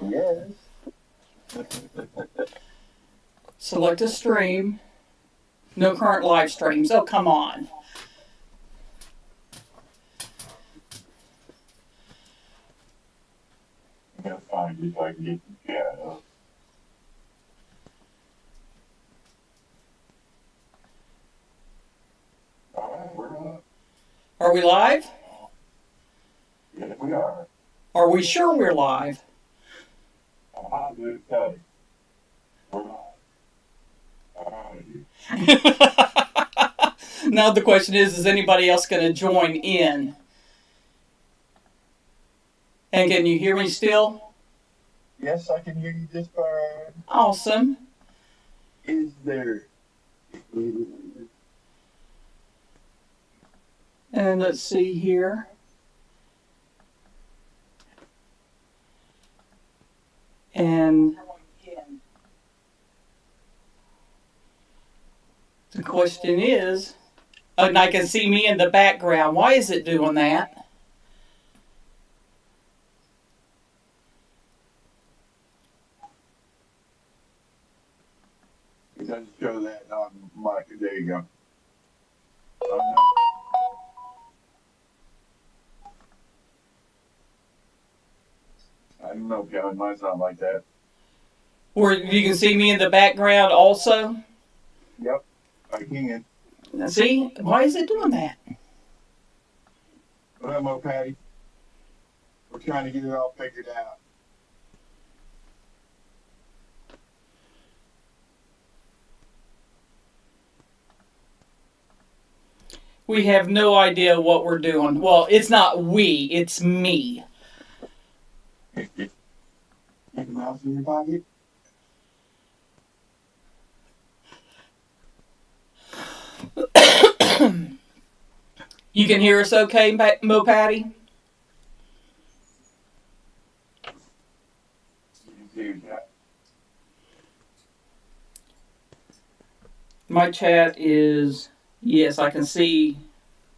Yes. Select a stream. No current live streams. Oh, come on. I'm gonna find it so I can get the chat up. Alright, we're up. Are we live? Yes, we are. Are we sure we're live? I'll do it, tell you. We're live. Now the question is anybody else going to join in? And can you hear me still? Yes, I can hear you just fine. Awesome. Is there? And let's see here. And the question is, and I can see me in the background. Why is it doing that? It doesn't show that on my. There you go. I don't know, Kevin. Mine's not like that. Where you can see me in the background also? Yep, I can. See? Why is it doing that? Well, Mo Patty, we're trying to get it all figured out. We have no idea what we're doing. Well, it's not we, it's me. Keep the mouse in your pocket. You can hear us okay, Mo Patty? My chat is, yes, I can see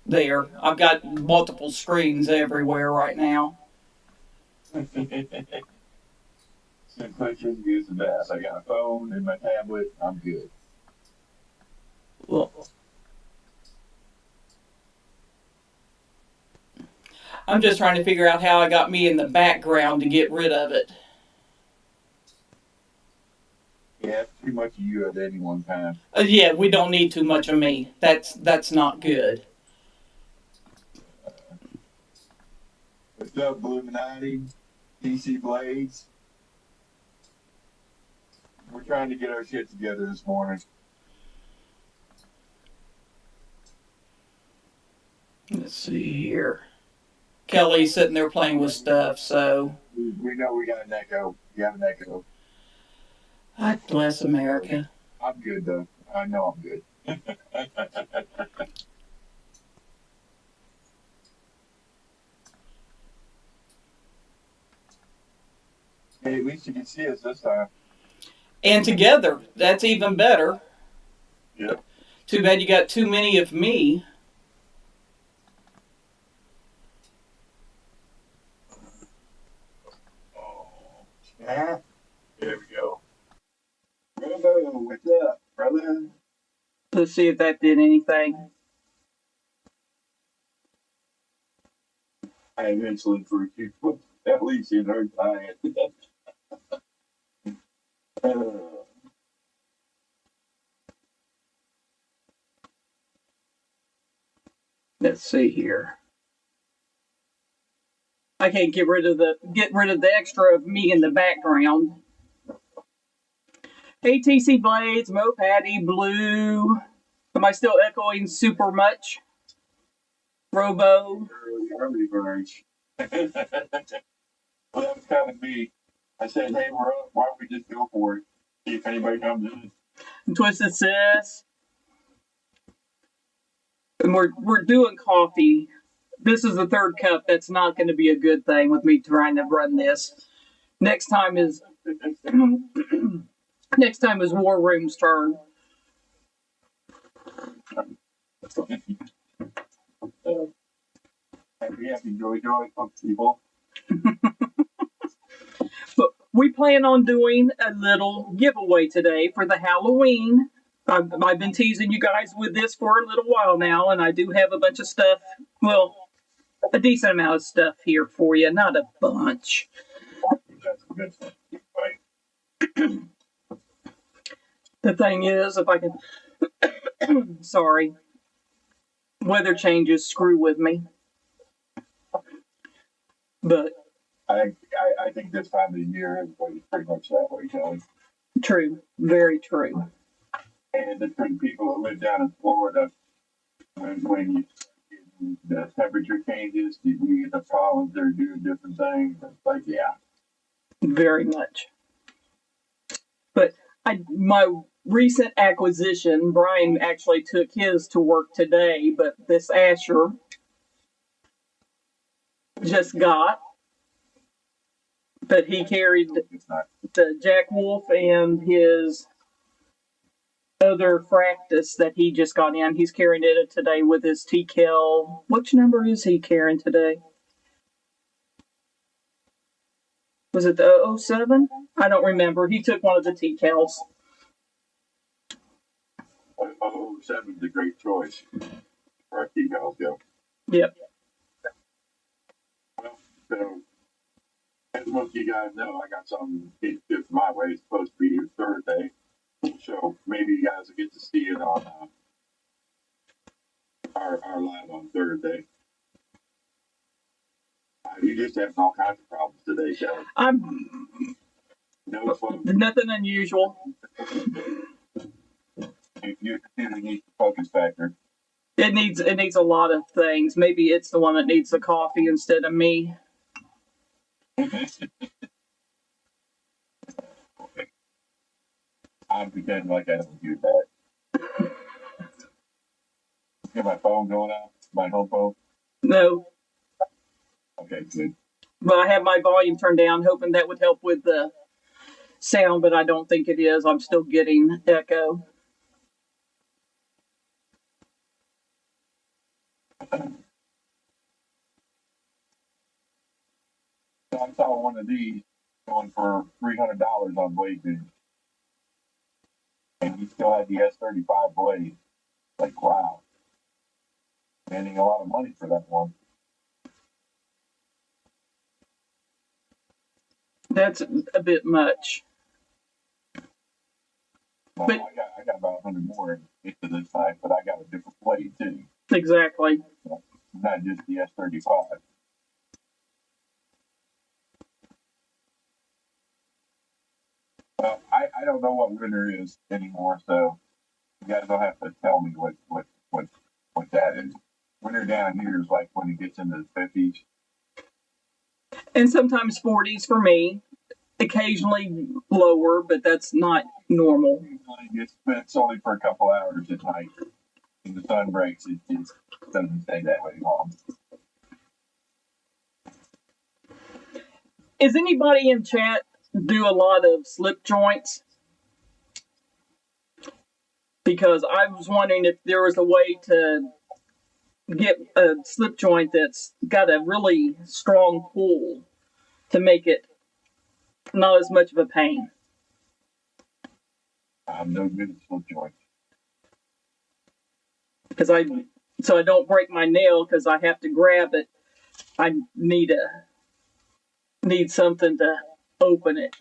there. I've got multiple screens everywhere right now. Question is the best. I got a phone and my tablet. I'm good. Well, I'm just trying to figure out how I got me in the background to get rid of it. Yeah, it's too much of you at any one time. Yeah, we don't need too much of me. That's not good. What's up, WarroomEDC? DC Blades? We're trying to get our shit together this morning. Let's see here. Kelly's sitting there playing with stuff, so. We know we got an echo. You have an echo. God bless America. I'm good, though. I know I'm good. Hey, at least you can see us this time. And together, that's even better. Yep. Too bad you got too many of me. Yeah. There we go. What's up, brother? Let's see if that did anything. I eventually for you. At least you know diet. Let's see here. I can't get rid of the extra of me in the background. Hey, TC Blades, Mo Patty, Blue. Am I still echoing super much? Robo. Harmony burns. Well, that was kind of me. I said, hey, we're up. Why don't we just go for it? See if anybody comes in. Twisted Sis. And we're doing coffee. This is the third cup. That's not going to be a good thing with me trying to run this. Next time is War Room's turn. Happy, joy, people. we plan on doing a little giveaway today for the Halloween. I've been teasing you guys with this for a little while now, and I do have a bunch of stuff. Well, a decent amount of stuff here for you, not a bunch. The thing is, if I can, sorry, weather changes screw with me. But I think this time of the year everybody's pretty much that way, Kelly. True, very true. And the people who live down in Florida, when the temperature changes, you get the problems. They're doing different things. It's like, yeah, very much. But my recent acquisition, Brian actually took his to work today, but this Asher just got. But he carried the Jack Wolf and his other Fractus that he just got in. He's carrying it today with his TCAL. Which number is he carrying today? Was it the 007? I don't remember. He took one of the TCALs. 007 is a great choice for our TCALs go. Yep. Well, so as most of you guys know, I got something it's my way. It's supposed to be here Thursday. So maybe you guys will get to see it on our live on Thursday. You just having all kinds of problems today, Kelly. Nothing unusual. You need the focus factor. It needs a lot of things. Maybe it's the one that needs the coffee instead of me. I'm pretending like I don't do that. Get my phone going out? My home phone? No. Okay, good. But I have my volume turned down, hoping that would help with the sound, but I don't think it is. I'm still getting echo. So I saw one of these going for $300 on Blade News. And he still had the S35 blade. Like, wow. Spending a lot of money for that one. That's a bit much. Well, but I got about 100 more into this time, but I got a different blade too. Exactly. Not just the S35. Well, I don't know what winter is anymore, so you guys don't have to tell me what that is. Winter down here is like when it gets into the 50s. And sometimes 40s for me. Occasionally lower, but that's not normal. It's only for a couple hours at night. When the sun breaks, it doesn't stay that way long. Is anybody in chat do a lot of slip joints? Because I was wondering if there was a way to get a slip joint that's got a really strong pull to make it not as much of a pain. I'm no good at slip joints. So I don't break my nail because I have to grab it. I need something to open it.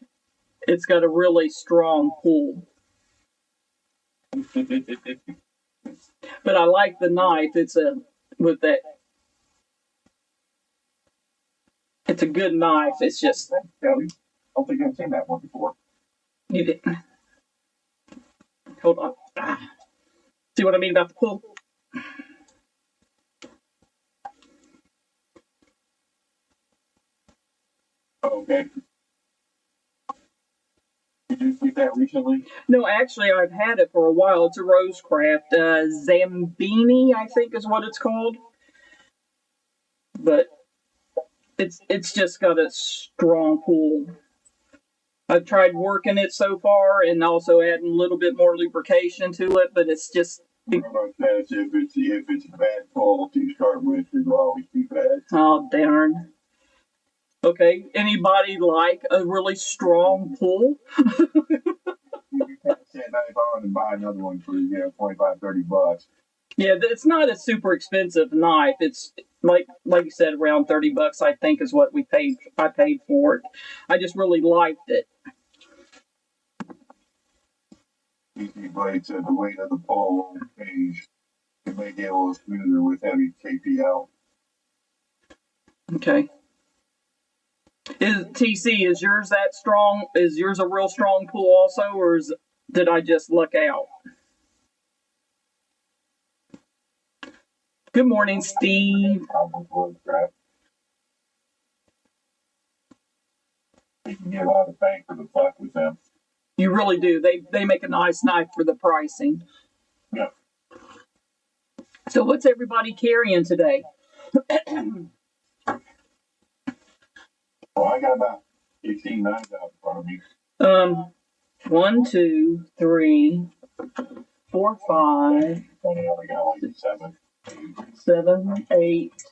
It's got a really strong pull. But I like the knife. It's a good knife. It's just. I don't think I've seen that one before. You didn't. Hold on. See what I mean about the pull? Okay. Did you get that recently? No, actually, I've had it for a while. It's a Rosecraft. Zambini, I think is what it's called. But it's just got a strong pull. I've tried working it so far and also adding a little bit more lubrication to it, but it's just. If it's a bad pull to start with, it'll always be bad. Oh, darn. Okay. Anybody like a really strong pull? You can set a knife on and buy another one for, 25, $30. Yeah, it's not a super expensive knife. It's like you said, around $30, I think, is what I paid for it. I just really liked it. PC blade said the weight of the pole will change. It may get a little smoother with heavy KPL. Okay. Is yours that strong? Is yours a real strong pull also, or did I just luck out? Good morning, Steve. You can get a lot of bang for the buck with them. You really do. They make a nice knife for the pricing. Yeah. So what's everybody carrying today? Well, I got about 18 knives out in front of me. 1, 2, 3, 4, 5. I only got like 7. 7, 8,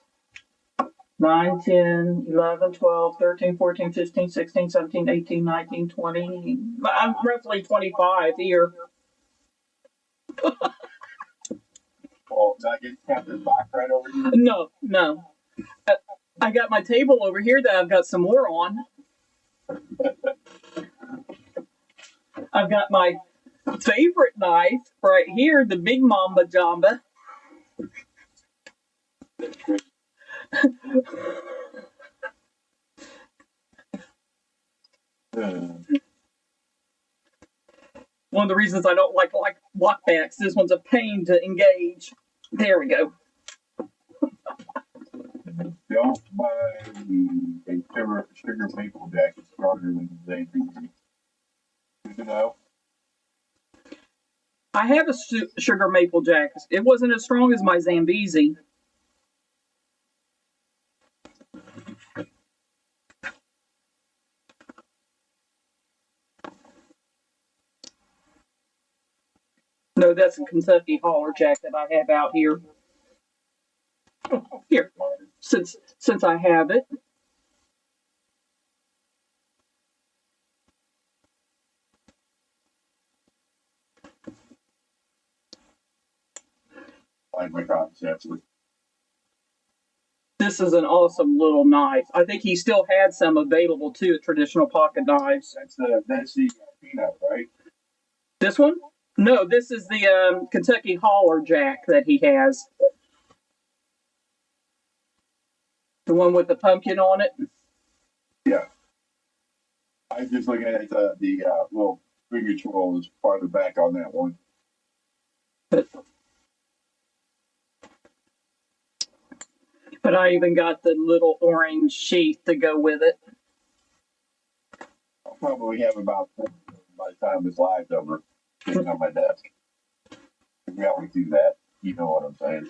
9, 10, 11, 12, 13, 14, 15, 16, 17, 18, 19, 20. I'm roughly 25 here. Well, did I get Captain Box right over here? No. I got my table over here that I've got some more on. I've got my favorite knife right here, the Big Mamba Jamba. One of the reasons I don't like lockbacks. This one's a pain to engage. There we go. Don't buy a sugar maple jacket stronger than they do. Good to know. I have a sugar maple jack. It wasn't as strong as my Zambezi. No, that's a Kentucky holler jack that I have out here. Here, since I have it. Like my concepts with. This is an awesome little knife. I think he still had some available too at Traditional Pocket Knives. That's the peanut, right? This one? No, this is the Kentucky holler jack that he has. The one with the pumpkin on it. Yeah. I was just looking at the little finger twirl is farther back on that one. But I even got the little orange sheath to go with it. I'll probably have about 4 by the time this live's over, sitting on my desk. We always do that. You know what I'm saying.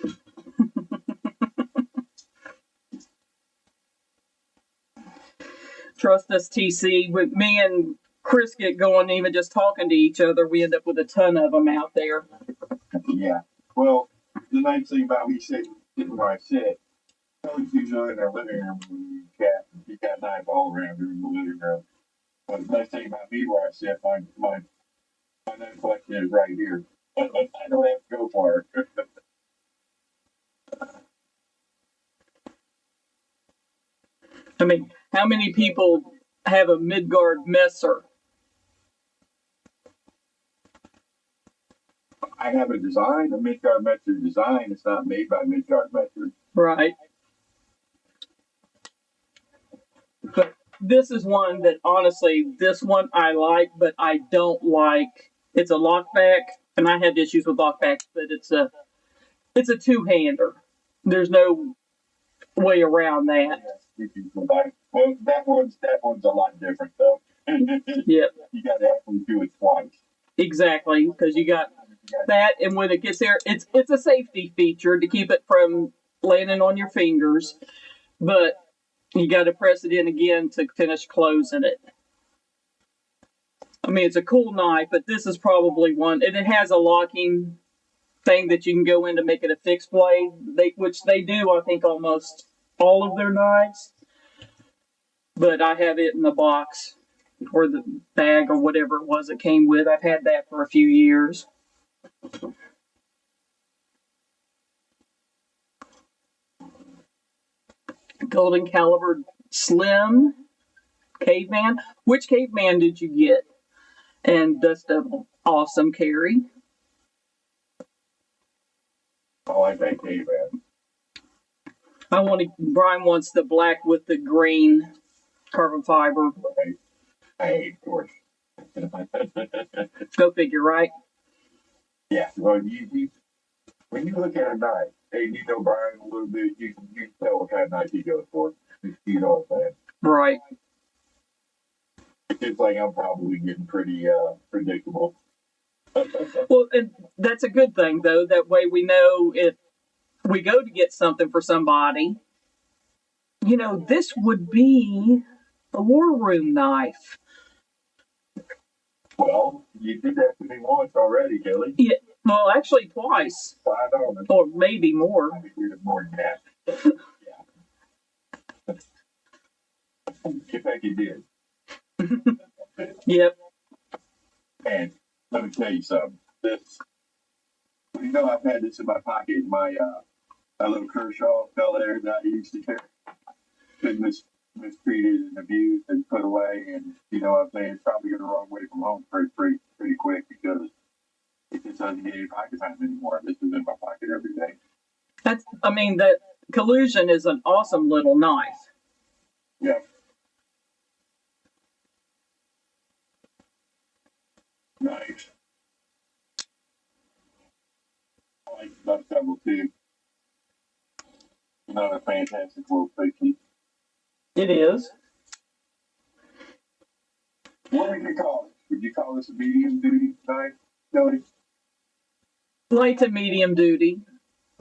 Trust us, TC. With me and Chris get going, even just talking to each other, we end up with a ton of them out there. Yeah. Well, the nice thing about me sitting where I sit, Kelly's usually in our living room when we chat. We got knives all around her in the living room. But the nice thing about me where I sit, my knife collection is right here. I don't have to go far. I mean, how many people have a Midgard Messer? I have a design, a Midgard Metzer design. It's not made by Midgard Metzer. Right. But this is one that honestly, this one I like, but I don't like. It's a lockback, and I had issues with lockbacks, but it's a two-hander. There's no way around that. Well, that one's a lot different though. Yep. You got to actually do it twice. Exactly, because you got that, and when it gets there, it's a safety feature to keep it from landing on your fingers, but you got to press it in again to finish closing it. I mean, it's a cool knife, but this is probably one, and it has a locking thing that you can go in to make it a fixed blade, which they do, I think, almost all of their knives. but I have it in the box or the bag or whatever it was it came with. I've had that for a few years. Golden Caliber Slim Caveman. Which Caveman did you get? And just an awesome carry. Oh, I like Caveman. Brian wants the black with the green carbon fiber. Right. I hate horse. Go figure, right? Yeah. Well, when you look at a knife, and you know Brian a little bit, you can tell what kind of knife he goes for. You know what I'm saying? Right. It's just like I'm probably getting pretty predictable. Well, and that's a good thing, though. That way we know if we go to get something for somebody, you know, this would be a war room knife. Well, you did that to me once already, Kelly. Yeah, well, actually twice. I know. Or maybe more. I think we did more than that. Yeah. In fact, you did. Yep. And let me tell you something. You know, I've had this in my pocket, my little Kershaw fell there that I used to carry. Been mistreated and abused and put away, and you know what I'm saying, it's probably going the wrong way from home pretty quick because it just doesn't get any pocket time anymore. This is in my pocket every day. That collusion is an awesome little knife. Yeah. Nice. I like that double too. Another fantastic little picture. It is. What would you call it? Would you call this a medium duty knife, Jody? Light to medium duty,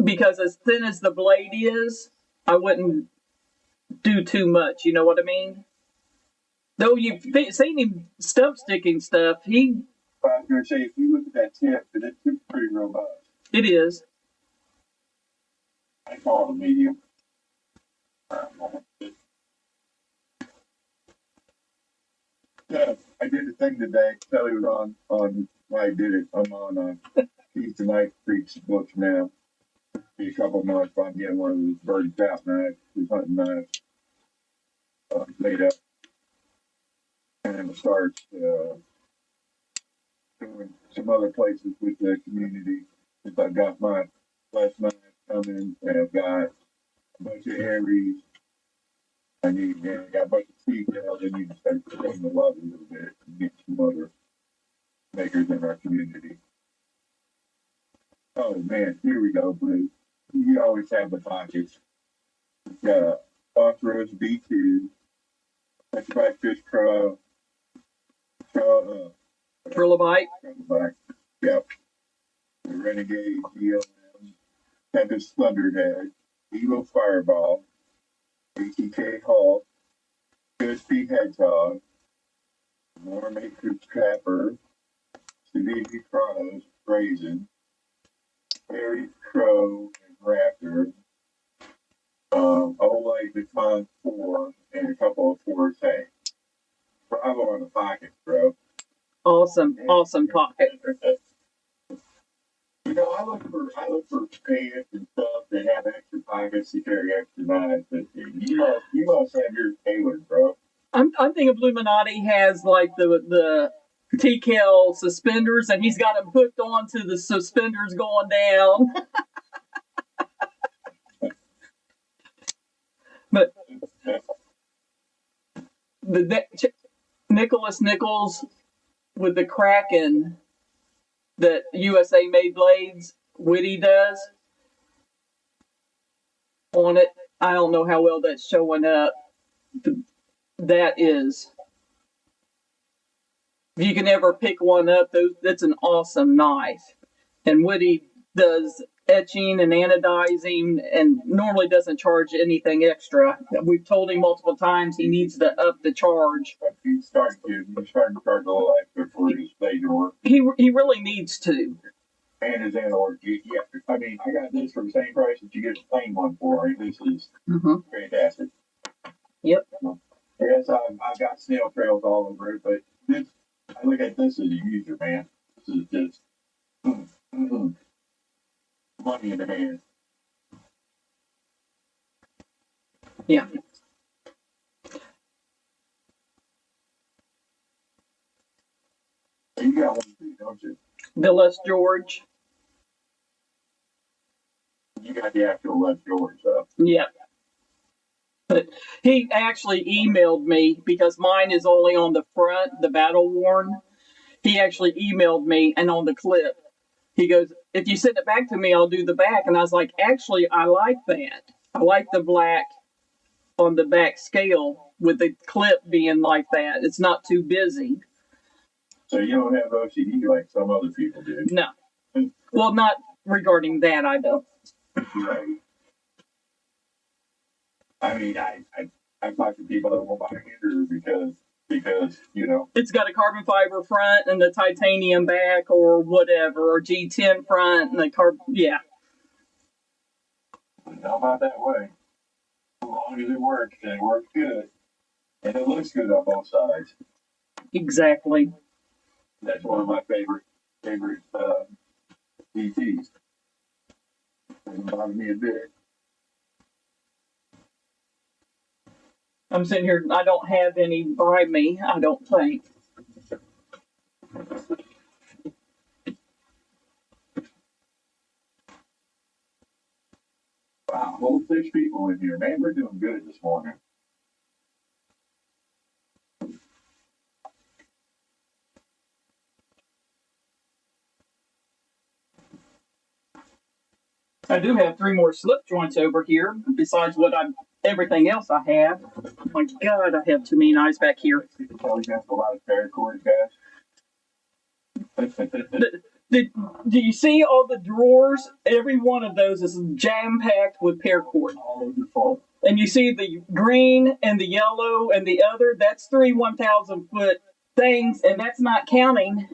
because as thin as the blade is, I wouldn't do too much. You know what I mean? Though you've seen him stump sticking stuff, I was going to say, if you look at that tip, it's pretty robust. It is. I call it a medium. Yeah, I did the thing today. Kelly was on why I did it. I'm on Keys to Knife Freaks books now. In a couple of months, I'm getting one of those bird trap knives, these hunting knives, made up. And then start doing some other places with the community. Since I've got my last knife coming, and I've got a bunch of Aries. I got a bunch of details. I need to start spreading the love a little bit and get some other makers in our community. Oh man, here we go, Blue. You always have the pockets. We've got a Phosphorus B2, Petrified Fish Crow, Trilobite. Yep. The Renegade ELM, Tempest Thunderhead, Evo Fireball, ATK Hawk, USP Hedgehog, War Maker Trapper, Savigi Chronos, Brazen, Harry Crow, and Raptor, Old Lake Baton 4, and a couple of 4 tanks. Bravo on the pocket, bro. Awesome pocket. You know, I look for pants and stuff that have extra pockets to carry extra knives, but you must have yours tailored, bro. I'm thinking Illuminati has like the TKL suspenders, and he's got them hooked onto the suspenders going down. But Nicholas Nichols with the Kraken that USA made blades, Whitty does on it. I don't know how well that's showing up. That is, if you can ever pick one up, that's an awesome knife. And Whitty does etching and anodizing and normally doesn't charge anything extra. We've told him multiple times he needs to up the charge. He's starting to charge a little extra for his blade work. He really needs to. And his analog, yeah. I mean, I got this for the same price that you get the plain one for. This is fantastic. Yep. Yes, I've got snail trails all over it, but this, I look at this as a user, man. This is just mm, mm, money in the hand. Yeah. You got one too, don't you? Villas George. You got the actual left George, so. Yeah. But he actually emailed me because mine is only on the front, the battle worn. He actually emailed me, and on the clip, he goes, if you send it back to me, I'll do the back. And I was like, actually, I like that. I like the black on the back scale with the clip being like that. It's not too busy. So you don't have OCD like some other people do. No. Well, not regarding that, I don't. Right. I mean, I talk to people that will buy Andrew because you know. It's got a carbon fiber front and the titanium back or whatever, or G10 front and the yeah. How about that way? As long as it works, and it works good, and it looks good on both sides. Exactly. That's one of my favorite DTs. Doesn't bother me a bit. I'm sitting here, I don't have any by me, I don't think. Wow, whole 6 people in here. Man, we're doing good this morning. I do have 3 more slip joints over here, besides everything else I have. Oh my God, I have too many knives back here. People probably got a lot of paracord guys. Do you see all the drawers? Every one of those is jam-packed with paracord. All over the phone. And you see the green and the yellow and the other, that's 3 1,000-foot things, and that's not counting.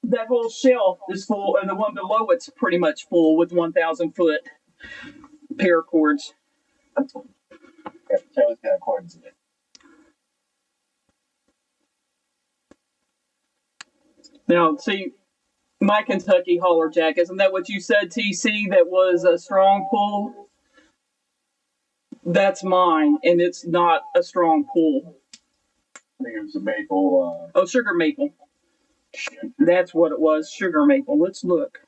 That whole shelf is full, and the one below it's pretty much full with 1,000-foot paracords. Yeah, Kelly's got cords in it. Now, see, my Kentucky holler jack, isn't that what you said, TC? That was a strong pull? That's mine, and it's not a strong pull. I think it was a maple. Oh, sugar maple. That's what it was, sugar maple. Let's look.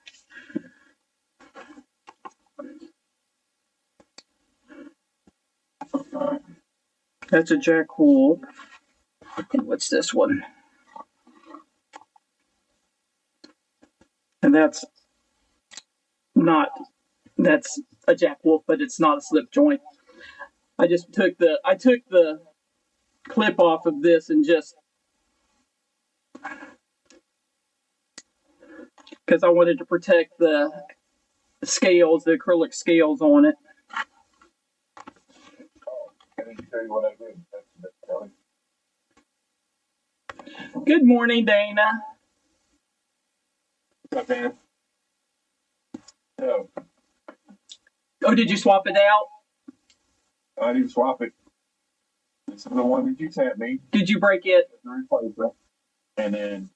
That's a Jack Wolf. And what's this one? And that's a Jack Wolf, but it's not a slip joint. I took the clip off of this and just because I wanted to protect the scales, the acrylic scales on it. Can I tell you what I did? Kelly. Good morning, Dana. What's up, man? So, Oh, did you swap it out? I didn't swap it. This is the one that you sent me. Did you break it? The replacement. And then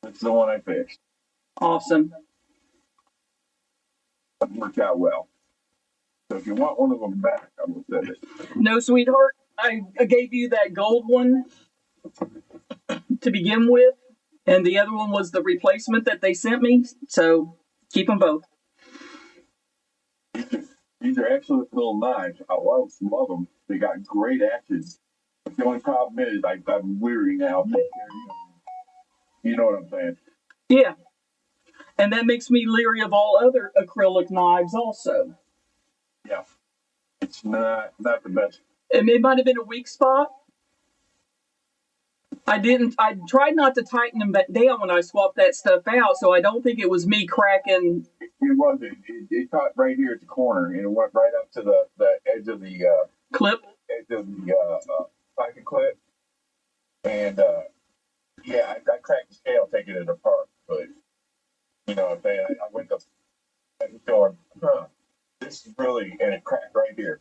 this is the one I fixed. Awesome. It worked out well. So if you want one of them back, I will send it. No, sweetheart. I gave you that gold one to begin with, and the other one was the replacement that they sent me. So keep them both. These are excellent little knives. I love them. They got great actions. But the only problem is I'm weary now. You know what I'm saying? Yeah. And that makes me leery of all other acrylic knives also. Yeah. It's not the best. And it might have been a weak spot. I tried not to tighten them down when I swapped that stuff out, so I don't think it was me cracking. It wasn't. It caught right here at the corner, and it went right up to the edge of the Clip. Edge of the pocket clip. And yeah, I cracked the scale taking it apart, but you know what I'm saying? I went up and going, this is really, and it cracked right here.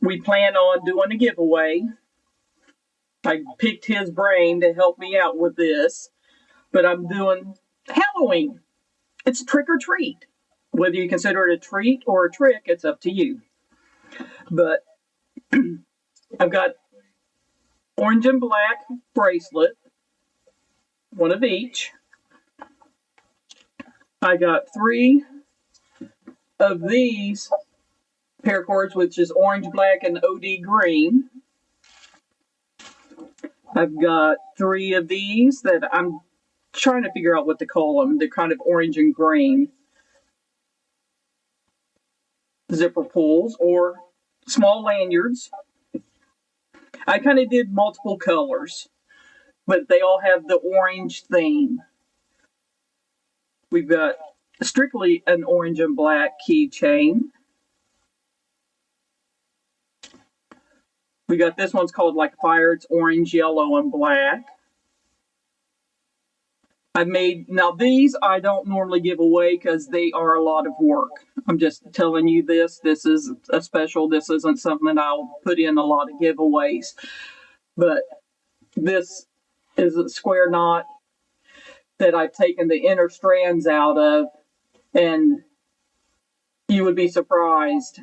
we plan on doing a giveaway. I picked his brain to help me out with this, but I'm doing Halloween. It's trick or treat. Whether you consider it a treat or a trick, it's up to you. But I've got orange and black bracelet, one of each. I got 3 of these paracords, which is orange, black, and OD green. I've got 3 of these that I'm trying to figure out what to call them. They're kind of orange and green. Zipper pulls or small lanyards. I kind of did multiple colors, but they all have the orange theme. We've got strictly an orange and black keychain. We got this one's called like fire. It's orange, yellow, and black. Now these I don't normally give away because they are a lot of work. I'm just telling you this. This is a special. This isn't something that I'll put in a lot of giveaways. But this is a square knot that I've taken the inner strands out of, and you would be surprised.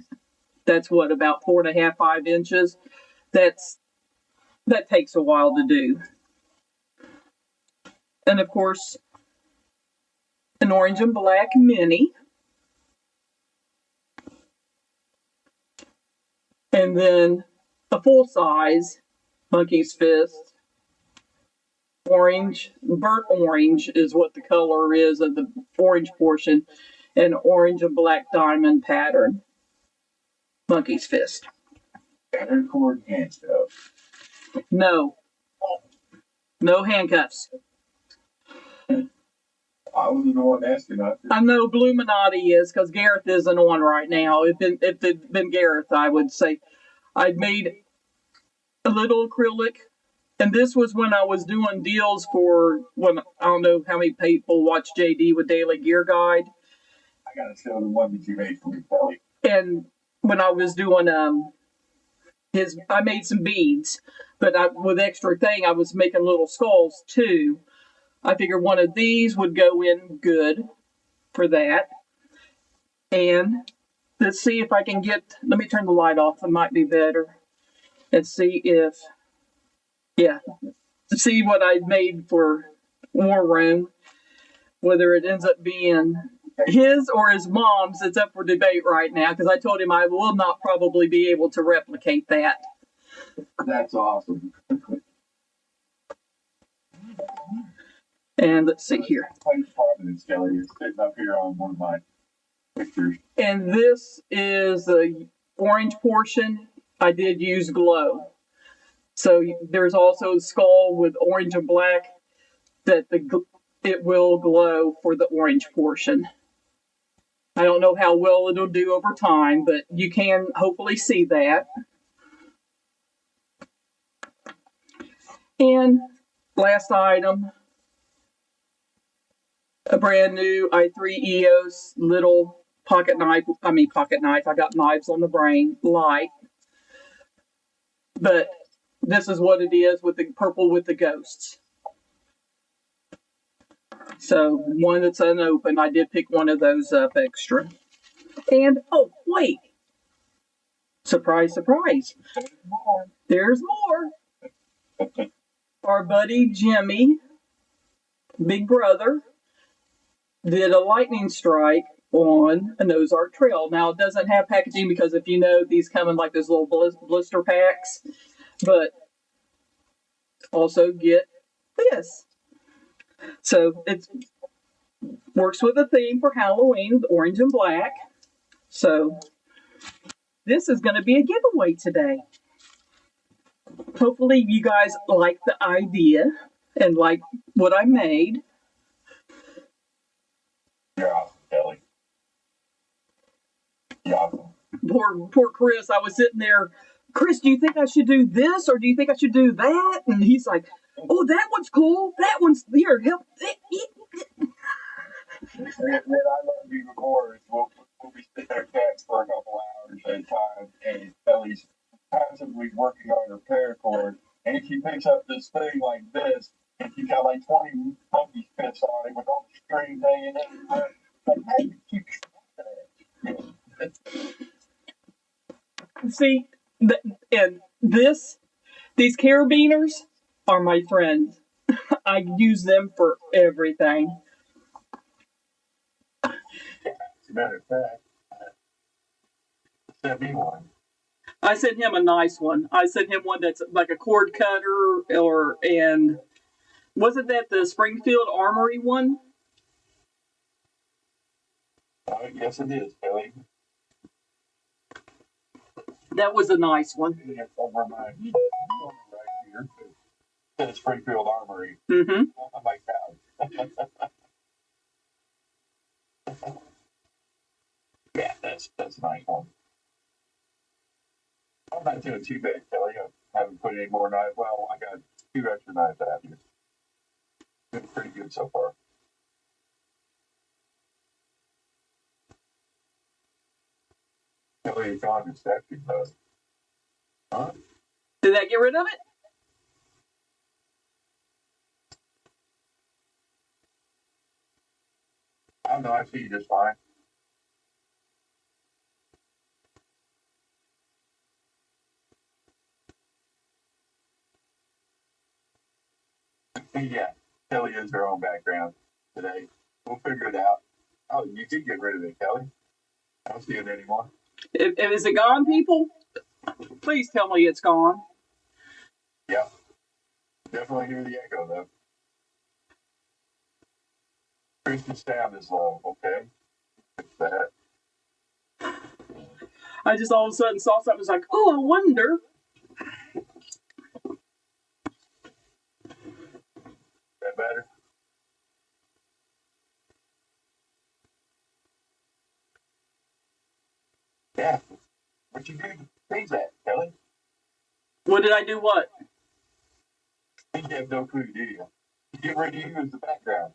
That's what, about 4.5, 5 inches. That takes a while to do. And of course, an orange and black mini. And then a full size monkey's fist. Orange, burnt orange is what the color is of the orange portion. And orange and black diamond pattern. Monkey's fist. Paracord and stuff. No. No handcuffs. I was the one asking. I know Bluminati is because Gareth isn't on right now. If it'd been Gareth, I would say. I'd made a little acrylic, and this was when I was doing deals for, when I don't know how many people watch JD with Daily Gear Guide. I gotta show the one that you made for me, Kelly. And when I was doing I made some beads, but with extra thing, I was making little skulls too. I figured one of these would go in good for that. And let's see if I can let me turn the light off. It might be better. And see see what I made for War Room. Whether it ends up being his or his mom's, it's up for debate right now, because I told him I will not probably be able to replicate that. That's awesome. And let's see here. Providence, Kelly, is sitting up here on one of my pictures. And this is the orange portion. I did use glow. So there's also a skull with orange and black that it will glow for the orange portion. I don't know how well it'll do over time, but you can hopefully see that. And last item, a brand new i3 EOS little pocket knife. I got knives on the brain, light. But this is what it is with the purple with the ghosts. So one that's unopened, I did pick one of those up extra. And, oh, wait. Surprise, surprise. There's more. Our buddy Jimmy, big brother, did a lightning strike on an Ozark Trail. Now, it doesn't have packaging because, if you know, these come in like those little blister packs. But also get this. So it works with the theme for Halloween with orange and black. So this is going to be a giveaway today. Hopefully you guys like the idea and like what I made. You're awesome, Kelly. You're awesome. Poor Chris, I was sitting there, Chris, do you think I should do this or do you think I should do that? And he's like, oh, that one's cool. That one's here. Help. What I love even more is we'll be sitting there cats for a couple hours at a time, and Kelly's constantly working on her paracord, and she picks up this thing like this, and she's got like 20 monkey fits on it with all the strings hanging in. Like, how do you keep track of that? See, and these carabiners are my friends. I use them for everything. As a matter of fact, send me one. I sent him a nice one. I sent him one that's like a cord cutter, and wasn't that the Springfield Armory one? Yes, it is, Kelly. That was a nice one. Over my right here. It says Springfield Armory. Mm-hmm. I'm like, yeah, that's a nice one. I'm not doing too bad, Kelly. I haven't put any more knives. Well, I got 2 extra knives out here. Been pretty good so far. Kelly, it's on reception mode. Huh? Did that get rid of it? I don't know. I see you just fine. Yeah, Kelly is her own background today. We'll figure it out. Oh, you did get rid of it, Kelly. I don't see it anymore. Is it gone, people? Please tell me it's gone. Yeah. Definitely hear the echo, though. Christian sound is low, okay? Fix that. I just all of a sudden saw something. Was like, oh, I wonder. That better? Yeah. What you do? Things that, Kelly? What did I do? What? You have no clue, do you? Get rid of you as the background.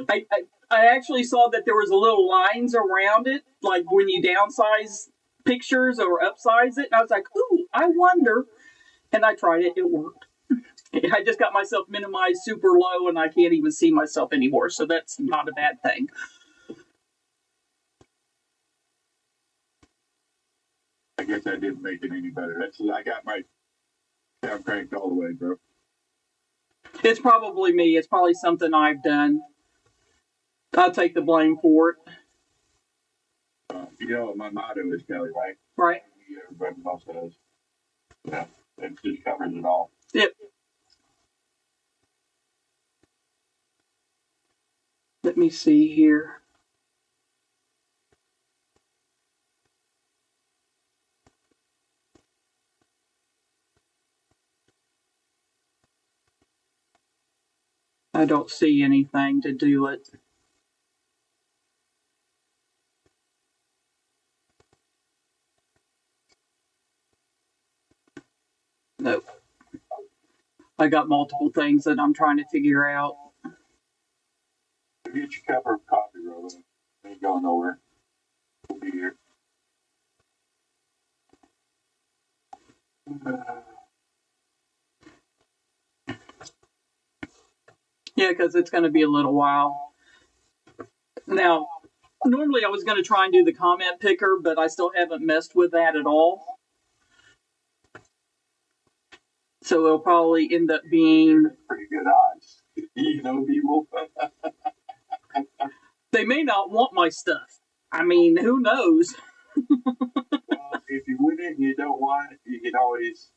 I actually saw that there was a little lines around it, like when you downsize pictures or upsize it. And I was like, ooh, I wonder. And I tried it. It worked. I just got myself minimized super low, and I can't even see myself anymore. So that's not a bad thing. I guess I didn't make it any better. I got my sound cranked all the way, bro. It's probably me. It's probably something I've done. I'll take the blame for it. You know what my motto is, Kelly, right? Right. Everybody else says. Yeah, it just covers it all. Yep. Let me see here. I don't see anything to do it. Nope. I got multiple things that I'm trying to figure out. Get your cup of coffee, Roland. Ain't going nowhere. We'll be here. Yeah, because it's going to be a little while. Now, normally I was going to try and do the comment picker, but I still haven't messed with that at all. So it'll probably end up being pretty good odds. You know, people. They may not want my stuff. I mean, who knows? Well, if you win it and you don't want it, you can always.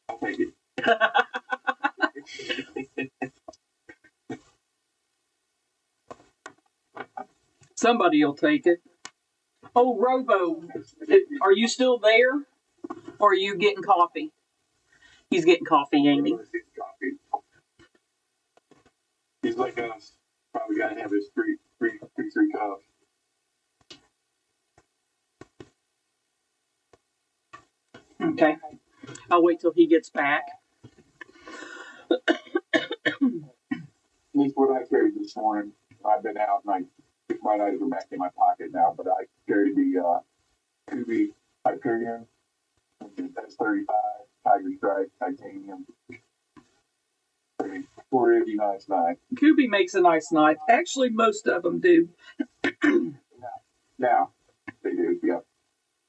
I'll take it. Somebody will take it. Oh, Robo, are you still there? Or are you getting coffee? He's getting coffee, ain't he? He's like us. Probably got to have his three cups. Okay. I'll wait till he gets back. At least what I carried this morning. I've been out and I took my items back in my pocket now, but I carried the Kubi Hyperion That's 35, Tiger Stripe, titanium. 480, nice knife. Kubi makes a nice knife. Actually, most of them do. Now, they do, yep.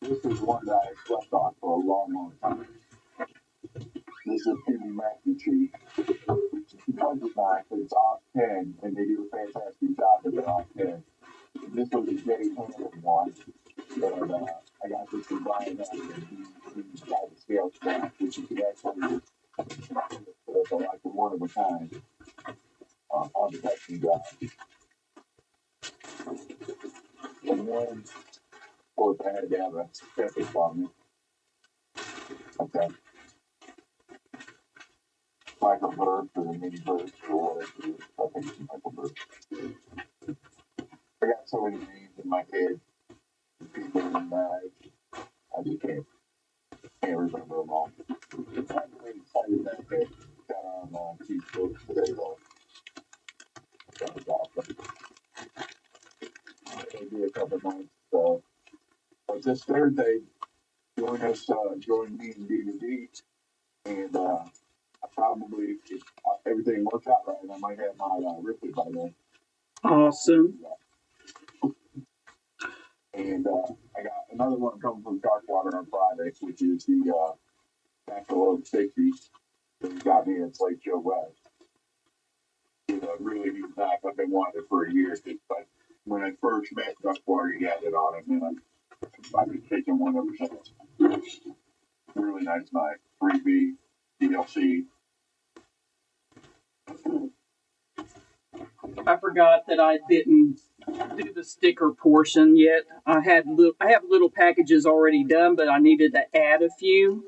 This is one that I slept on for a long, long time. This is Kubi Master Chief. Budget knife, it's off 10, and they do a fantastic job with it off 10. This was a Jay Hansen one, but I got this from Brian Hansen. He got the scale strap, which is actually like a one of a kind on the testing job. And then, of course, I had to have a separate on me. Okay. Michael Bird for the mini birds or whatever it is. I think it's Michael Bird. I got so many names in my head. People in I just can't remember them all. I'm really excited that they got on Chief Books today, though. That was awesome. Maybe a couple months. But this Thursday, join me in D2D, and I probably, if everything works out right, I might have my Ripley by then. Awesome. And I got another one coming from Darkwater on Friday, which is the National 60 that got me in Lake Joe West. It's a really neat knife. I've been wanting it for a year. But when I first met Darkwater, he had it on him, and I've been taking one ever since. Really nice knife. 3B, DLC. I forgot that I didn't do the sticker portion yet. I have little packages already done, but I needed to add a few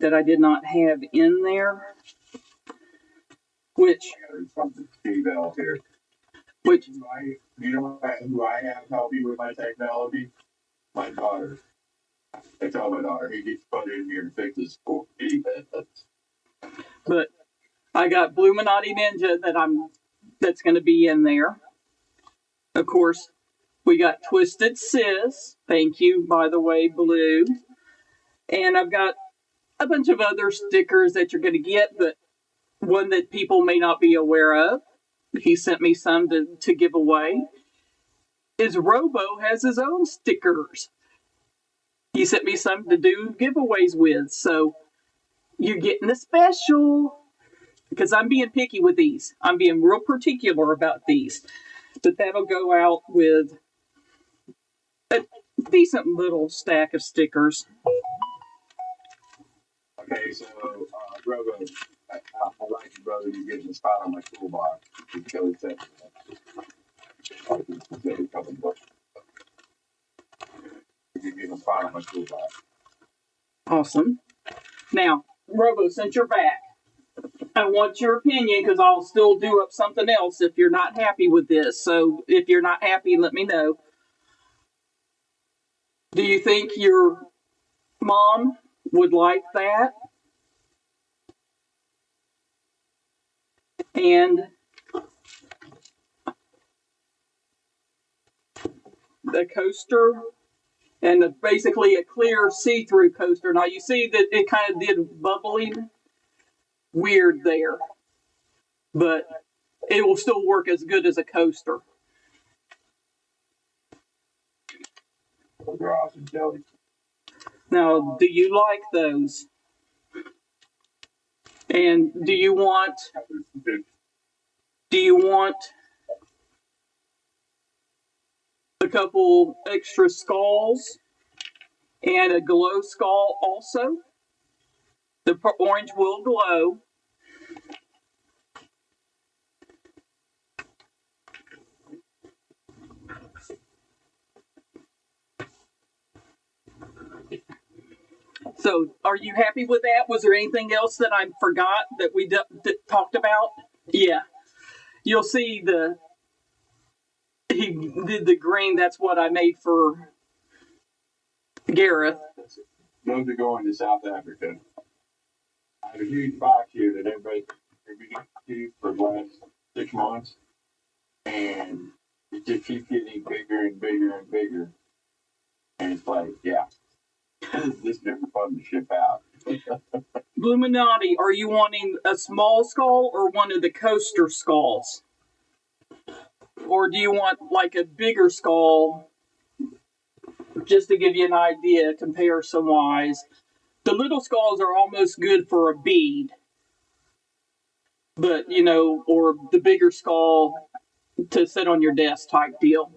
that I did not have in there. Which Steve L here. Which you know who I have help me with my technology? My daughter. I tell my daughter, he gets put in here and fixes for me. But I got Bluminati Ninja that's going to be in there. Of course, we got Twisted Sis. Thank you, by the way, Blue. And I've got a bunch of other stickers that you're going to get, but one that people may not be aware of, he sent me some to give away, is Robo has his own stickers. He sent me some to do giveaways with, so you're getting a special. Because I'm being picky with these. I'm being real particular about these. But that'll go out with a decent little stack of stickers. Okay, so, Robo, I like you, brother. You're getting a spot on my toolbox. Kelly said you're getting a spot on my toolbox. Awesome. Now, Robo, since you're back, I want your opinion because I'll still do up something else if you're not happy with this. So if you're not happy, let me know. Do you think your mom would like that? And the coaster and basically a clear see-through coaster. Now you see that it kind of did bubbling weird there, but it will still work as good as a coaster. Those are awesome, Kelly. Now, do you like those? And do you want a couple extra skulls and a glow skull also? The orange will glow. So, are you happy with that? Was there anything else that I forgot that we talked about? Yeah. You'll see he did the green. That's what I made for Gareth. Those are going to South Africa. I have a huge box here that everybody's to for the last 6 months, and it just keeps getting bigger and bigger and bigger. And it's like, yeah. This never fun to ship out. Illuminati, are you wanting a small skull or one of the coaster skulls? Or do you want like a bigger skull, just to give you an idea comparison wise? The little skulls are almost good for a bead, but you know, or the bigger skull to sit on your desk type deal.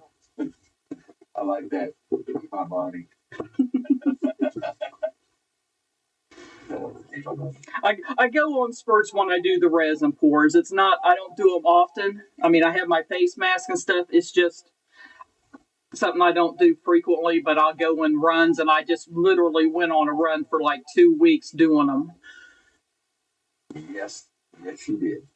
I like that. My body. I go on spurts when I do the resin pours. It's not, I don't do them often. I mean, I have my face mask and stuff. It's just something I don't do frequently, but I'll go in runs, and I just literally went on a run for like 2 weeks doing them. Yes, you did.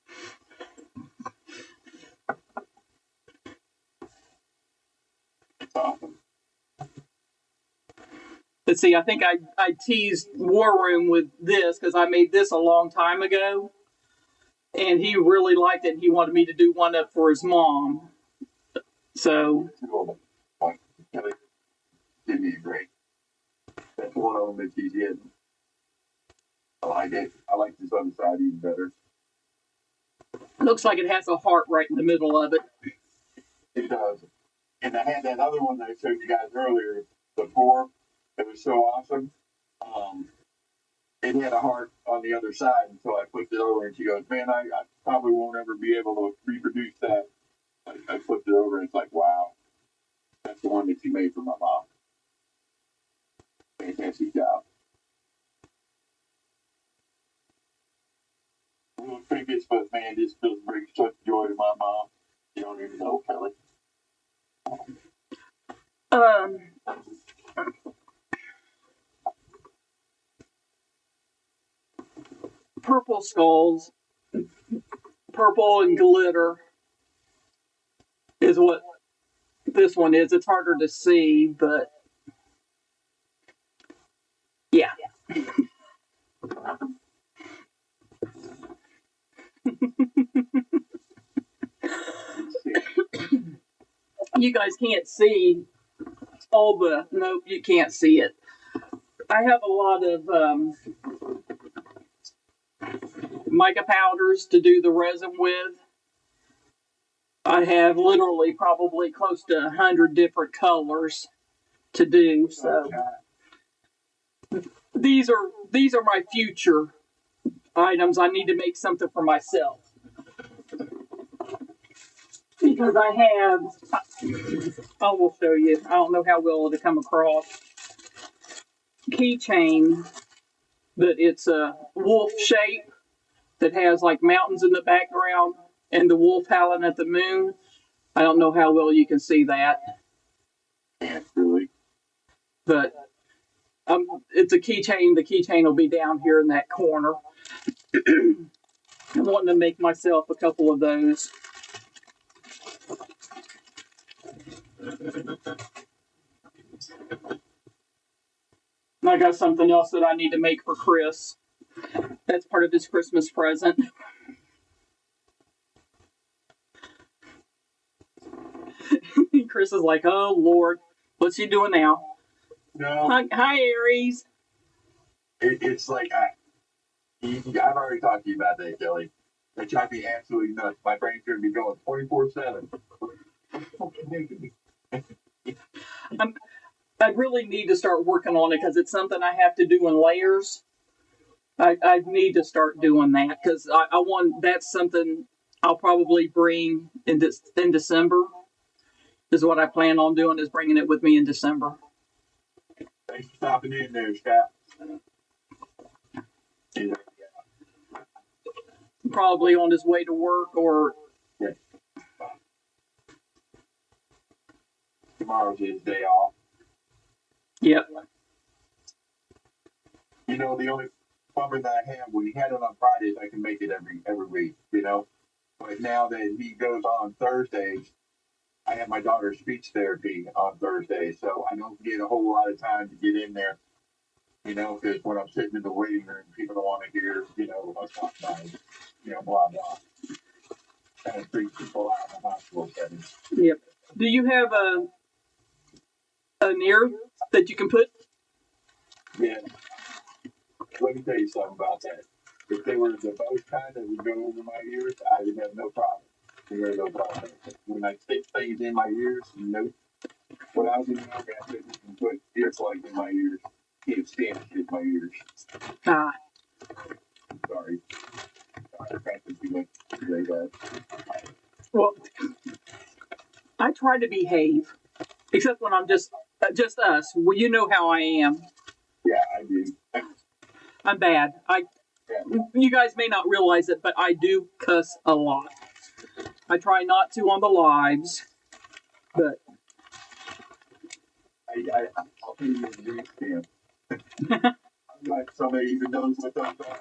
It's awesome. But see, I think I teased War Room with this because I made this a long time ago, and he really liked it. And he wanted me to do one up for his mom. So. Did me great. That's one of them that he did. I like it. I like this other side even better. Looks like it has a heart right in the middle of it. It does. And I had that other one that I showed you guys earlier before. It was so awesome. It had a heart on the other side, and so I flipped it over, and she goes, "Man, I probably won't ever be able to reproduce that." I flipped it over, and it's like, wow, that's the one that you made for my mom. Fantastic job. A little trinkets, but man, this just brings such joy to my mom. You don't even know, Kelly. Purple skulls, purple and glitter is what this one is. It's harder to see, but yeah. You guys can't see all the, nope, you can't see it. I have a lot of mica powders to do the resin with. I have literally probably close to 100 different colors to do. So these are my future items. I need to make something for myself because I will show you. I don't know how well it'll come across. Keychain, but it's a wolf shape that has like mountains in the background and the wolf howling at the moon. I don't know how well you can see that. Can't really. But it's a keychain. The keychain will be down here in that corner. I'm wanting to make myself a couple of those. And I got something else that I need to make for Chris. That's part of his Christmas present. Chris is like, oh, Lord, what's he doing now? No. Hi, Aries. It's like, I've already talked to you about that, Kelly. It drives me absolutely nuts. My brain's going to be going 24/7. I really need to start working on it because it's something I have to do in layers. I need to start doing that because I want, that's something I'll probably bring in December. Is what I plan on doing, is bringing it with me in December. Thanks for stopping in there, Scott. Probably on his way to work or. Yeah. Tomorrow's his day off. Yep. You know, the only bummer that I have, when he had it on Fridays, I can make it every week, you know. But now that he goes on Thursdays, I have my daughter's speech therapy on Thursday, so I don't get a whole lot of time to get in there, you know, because when I'm sitting in the waiting room, people don't want to hear, you know, us talk about, you know, blah, blah. Kind of freaks people out in the hospital setting. Yep. Do you have an ear that you can put? tell you something about that. If they were the both kind that would go over my ears, I would have no problem. There no problem. When I stick things in my ears, nope. When I was in the army, I couldn't even put earplugs in my ears. Can't stand shit in my ears. Ah. Sorry. I practiced too much today, guys. Well, I try to behave, except when I'm just us. Well, you know how I am. Yeah, I do. I'm bad. You guys may not realize it, but I do cuss a lot. I try not to on the lives, but I'll put you in the green stamp. Like somebody even knows what those are.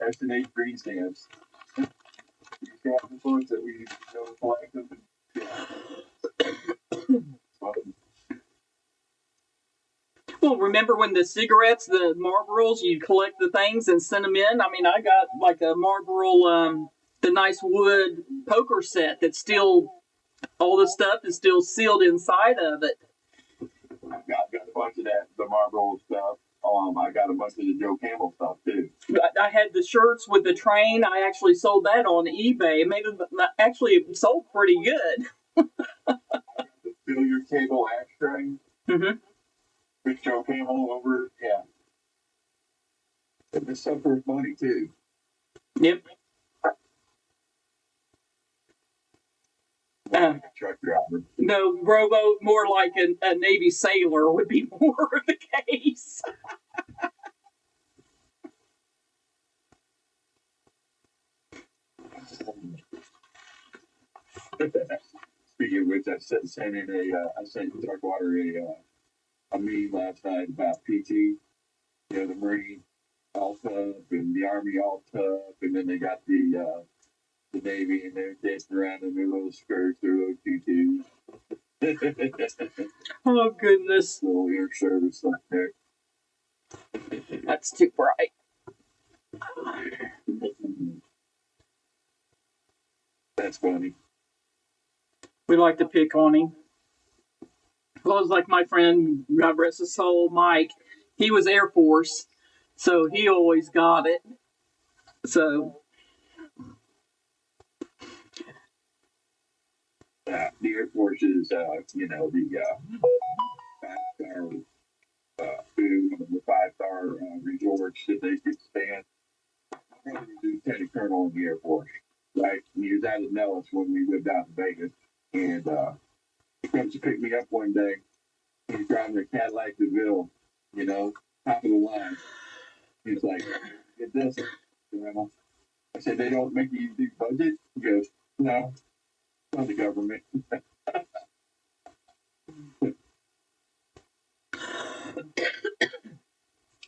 S&H green stamps. These got the books that we go collect them. well, remember when the cigarettes, the Marlboros, you'd collect the things and send them in? I mean, I got like a Marlboro, the nice wood poker set that's still, all the stuff is still sealed inside of it. I've got a bunch of that, the Marlboro stuff. I got a bunch of the Joe Campbell stuff too. I had the shirts with the train. I actually sold that on eBay. It sold pretty good. The billiard table ashtray. Mm-hmm. With Joe Campbell over, yeah. And this stuff for money too. Yep. Like a truck driver. No, Robo, more like a Navy sailor would be more the case. Speaking of which, I sent Darkwater a meme last night about PT. You know, the Marine Alpha and the Army Alpha, and then they got the Navy, and they're dancing around in their little skirts, their little tutus. Oh, goodness. Little air service stuff there. That's too bright. That's funny. We like to pick on him. Well, it was like my friend, God rest his soul, Mike. He was Air Force, so he always got it. So. The Air Force is, the 5-star food, the 5-star resorts that they could stand. My brother was Lieutenant Colonel in the Air Force, right? And he was out at Nellis when we lived out in Vegas. And he comes to pick me up one day. He's driving a Cadillac DeVille, top of the line. He's like, get this, Grandma. I said, they don't make you do budget? He goes, no, it's not the government.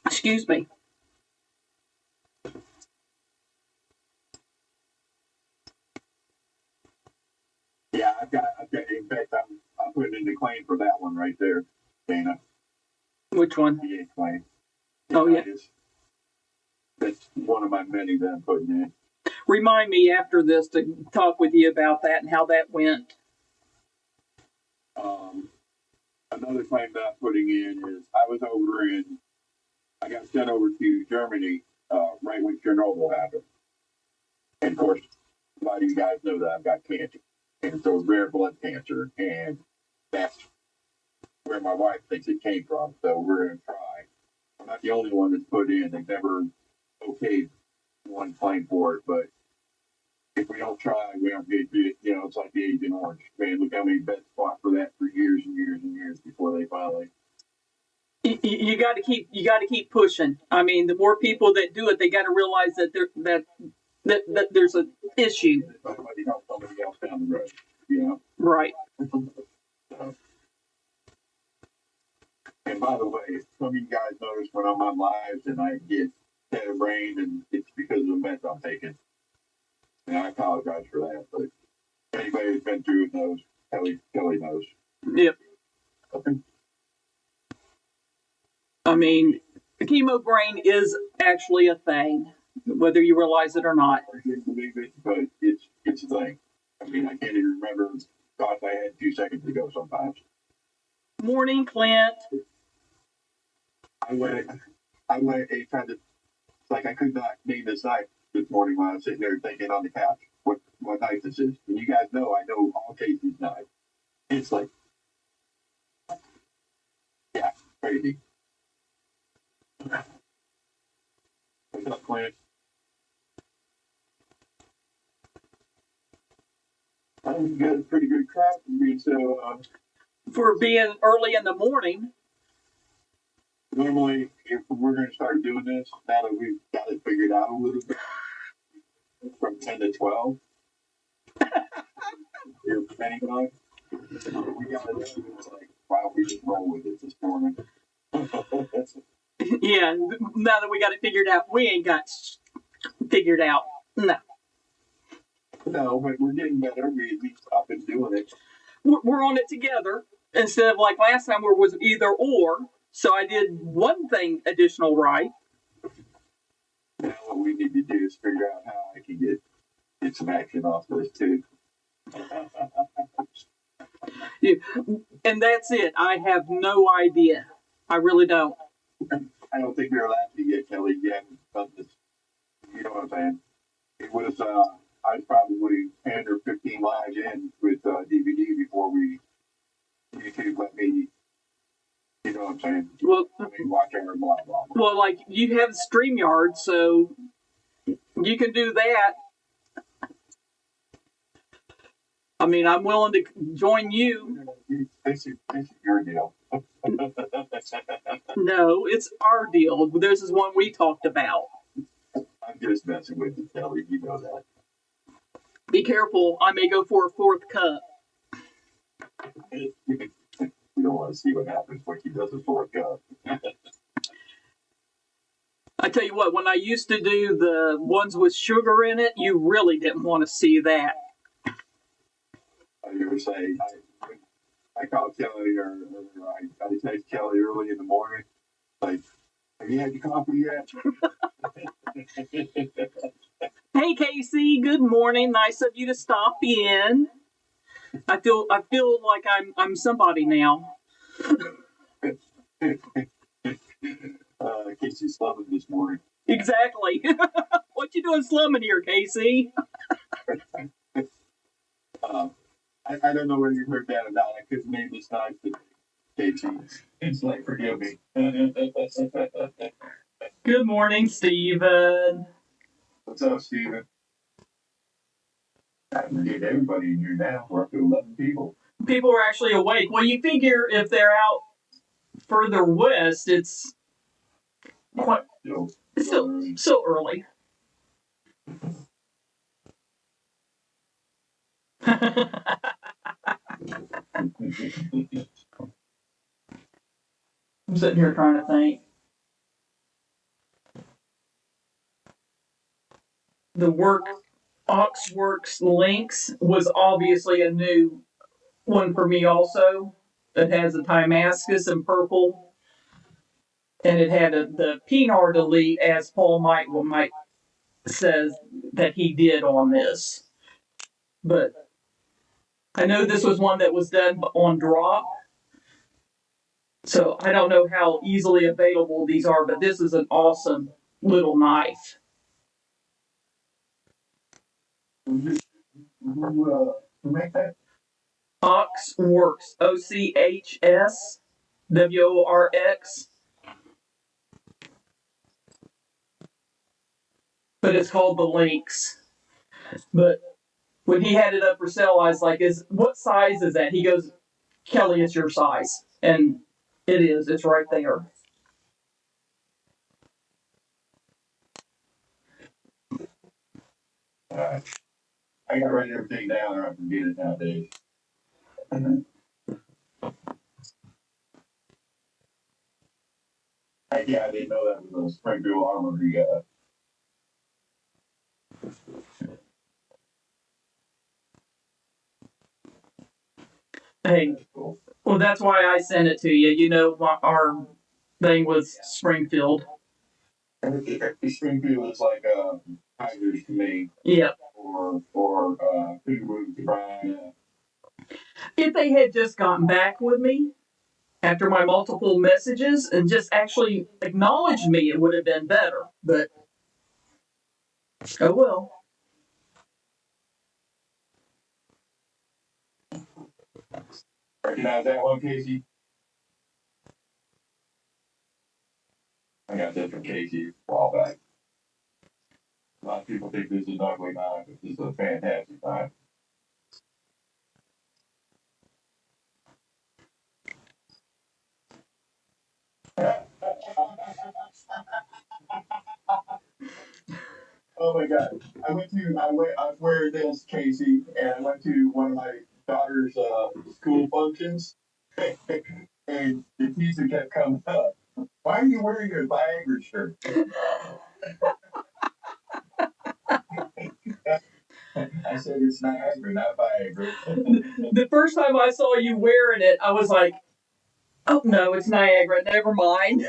Excuse me. Yeah, I've got. In fact, I'm putting in the claim for that one right there, Dana. Which one? The claim. Oh, yeah. That's one of my many that I'm putting in. Remind me after this to talk with you about that and how that went. Another claim that I'm putting in is I got sent over to Germany right when Chernobyl happened. And of course, a lot of you guys know that I've got cancer. And so rare blood cancer. And that's where my wife thinks it came from. So we're going to try. I'm not the only one that's put in. They've never okayed one claim for it. But if we don't try, we don't get it. It's like the Agent Orange. Man, look how many bets fought for that for years and years and years before they finally. You got to keep pushing. I mean, the more people that do it, they got to realize that there's an issue. Somebody help somebody else down the road, Right. And by the way, some of you guys notice when I'm on lives and I get scatterbrained, and it's because of the meds I'm taking. And I apologize for that, but anybody who's been through it knows. Kelly knows. Yep. Okay. I mean, the chemo brain is actually a thing, whether you realize it or not. I can't believe it, but it's a thing. I mean, I can't even remember thoughts I had 2 seconds ago sometimes. Morning, Clint. I I went and tried to, like, I could not name this knife this morning when I was sitting there thinking on the couch what knife this is. And you guys know I know all Casey's knives. It's like, yeah, crazy. What's up, Clint? I'm good, pretty good crap. So, For being early in the morning. normally, if we're going to start doing this, now that we've got it figured out a little bit, from 10 to 12, here for anyone, we got it. It's like, why don't we just roll with it this morning? Yeah, now that we got it figured out, we ain't got figured out. No. No, but we're getting better. We at least up and doing it. We're on it together instead of like last time where it was either or. So I did one thing additional right. Now what we need to do is figure out how I can get some action off this too. Yeah, and that's it. I have no idea. I really don't. I don't think we're allowed to get Kelly again. But this, you know what I'm saying? It was I was probably 10 or 15 lives in with DVD before YouTube let me. You know what I'm saying? Well, let me watch our blah blah blah. Well, like you have StreamYard, so you can do that. I mean, I'm willing to join you. This is your deal. No, it's our deal. This is one we talked about. I'm just messing with you, Kelly. You know that. Be careful. I may go for a fourth cup. We don't want to see what happens when he does a fourth cup. I tell you what, when I used to do the ones with sugar in it, you really didn't want to see that. I ever say, I call Kelly or I text Kelly early in the morning, like, have you had your coffee yet? Hey Casey, good morning. Nice of you to stop in. I feel like I'm somebody now. Casey's slumming this morning. Exactly. What you doing slumming here, Casey? I don't know where you heard that about. I couldn't name this knife today, Casey. It's like, forgive me. Good morning, Steven. What's up, Steven? I can get everybody in here now. We're up to 11 people. People are actually awake. Well, you figure if they're out further west, it's quite still early. I'm sitting here trying to think. The Oxworks links was obviously a new one for me also. It has a Timascus in purple. And it had the Pinard Elite, as Paul Mike says that he did on this. But I know this was one that was done on drop. So I don't know how easily available these are, but this is an awesome little knife. Who make that? Oxworks, OCHSWORX. But it's called the Lynx. But when he had it up for sale, I was like, what size is that? He goes, Kelly, it's your size. And it is. It's right there. I got to write everything down or I forget it nowadays. Yeah, I didn't know that was a Springfield Armory. Hey, Cool. well, that's why I sent it to you. You know, our thing was Springfield. Springfield is like Tigers to me. Yep. Or Peterwood to Brian. If they had just gotten back with me, after my multiple messages and just actually acknowledged me, it would have been better. But oh well. Recognize that one, Casey? I got this from Casey a while back. A lot of people think this is an ugly knife, but this is a fantastic knife. Oh my God. I was wearing this, Casey, and I went to one of my daughter's school functions, and the teacher kept coming up. Why are you wearing your Viagra shirt? I said it's Niagara, not Viagra. The first time I saw you wearing it, I was like, oh no, it's Niagara. Never mind.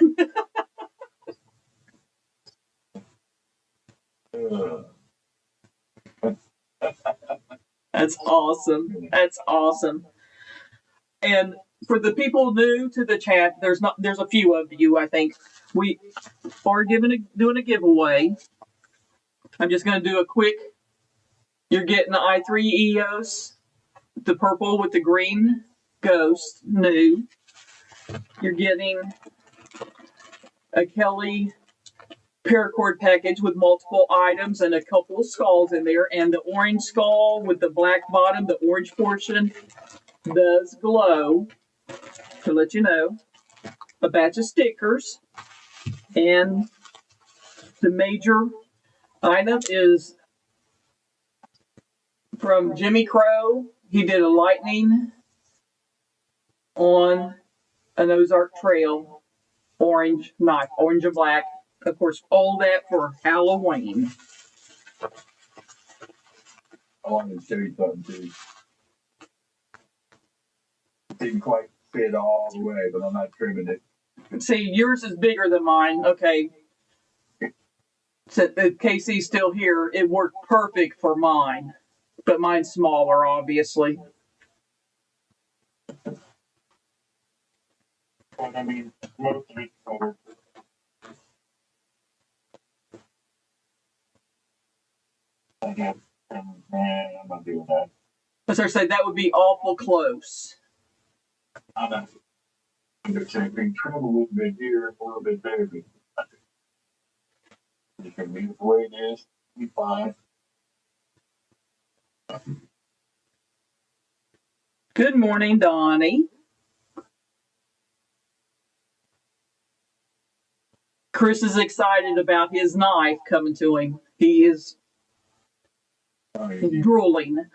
That's awesome. That's awesome. And for the people new to the chat, there's a few of you, I think. We are doing a giveaway. I'm just going to do a quick. You're getting the i3 EOS, the purple with the green ghost, new. You're getting a Kelly paracord package with multiple items and a couple of skulls in there, and the orange skull with the black bottom, the orange portion does glow, to let you know. A batch of stickers, and the major item is from Jimmy Crow. He did a lightning on an Ozark Trail orange knife, orange and black. Of course, all that for Halloween. I wanted to show you something too. It didn't quite fit all the way, but I'm not trimming it. See, yours is bigger than mine. Okay. So Casey's still here. It worked perfect for mine, but mine's smaller, obviously. Well, I mean, most of it's covered. I guess, I'm not doing that. As I say, that would be awful close. I'm not. I'm just saying, we trim a little bit here, a little bit there. You can leave it the way it is, be fine. Good morning, Donnie. Chris is excited about his knife coming to him. He is drooling.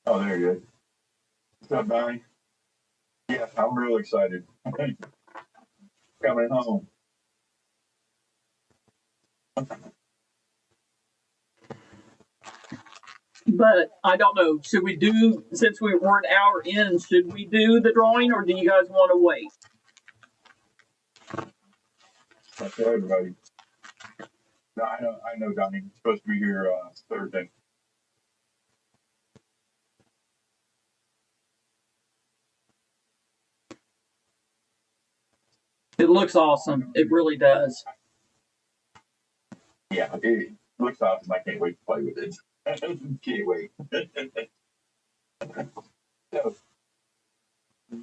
Oh, there you go. What's up, Donnie? Yeah, I'm real excited. Coming home. But I don't know. Should we do, since we're an hour in, should we do the drawing, or do you guys want to wait? That's for everybody. No, I know, Donnie. You're supposed to be here Thursday. It looks awesome. It really does. Yeah, it looks awesome. I can't wait to play with it. Can't wait. So,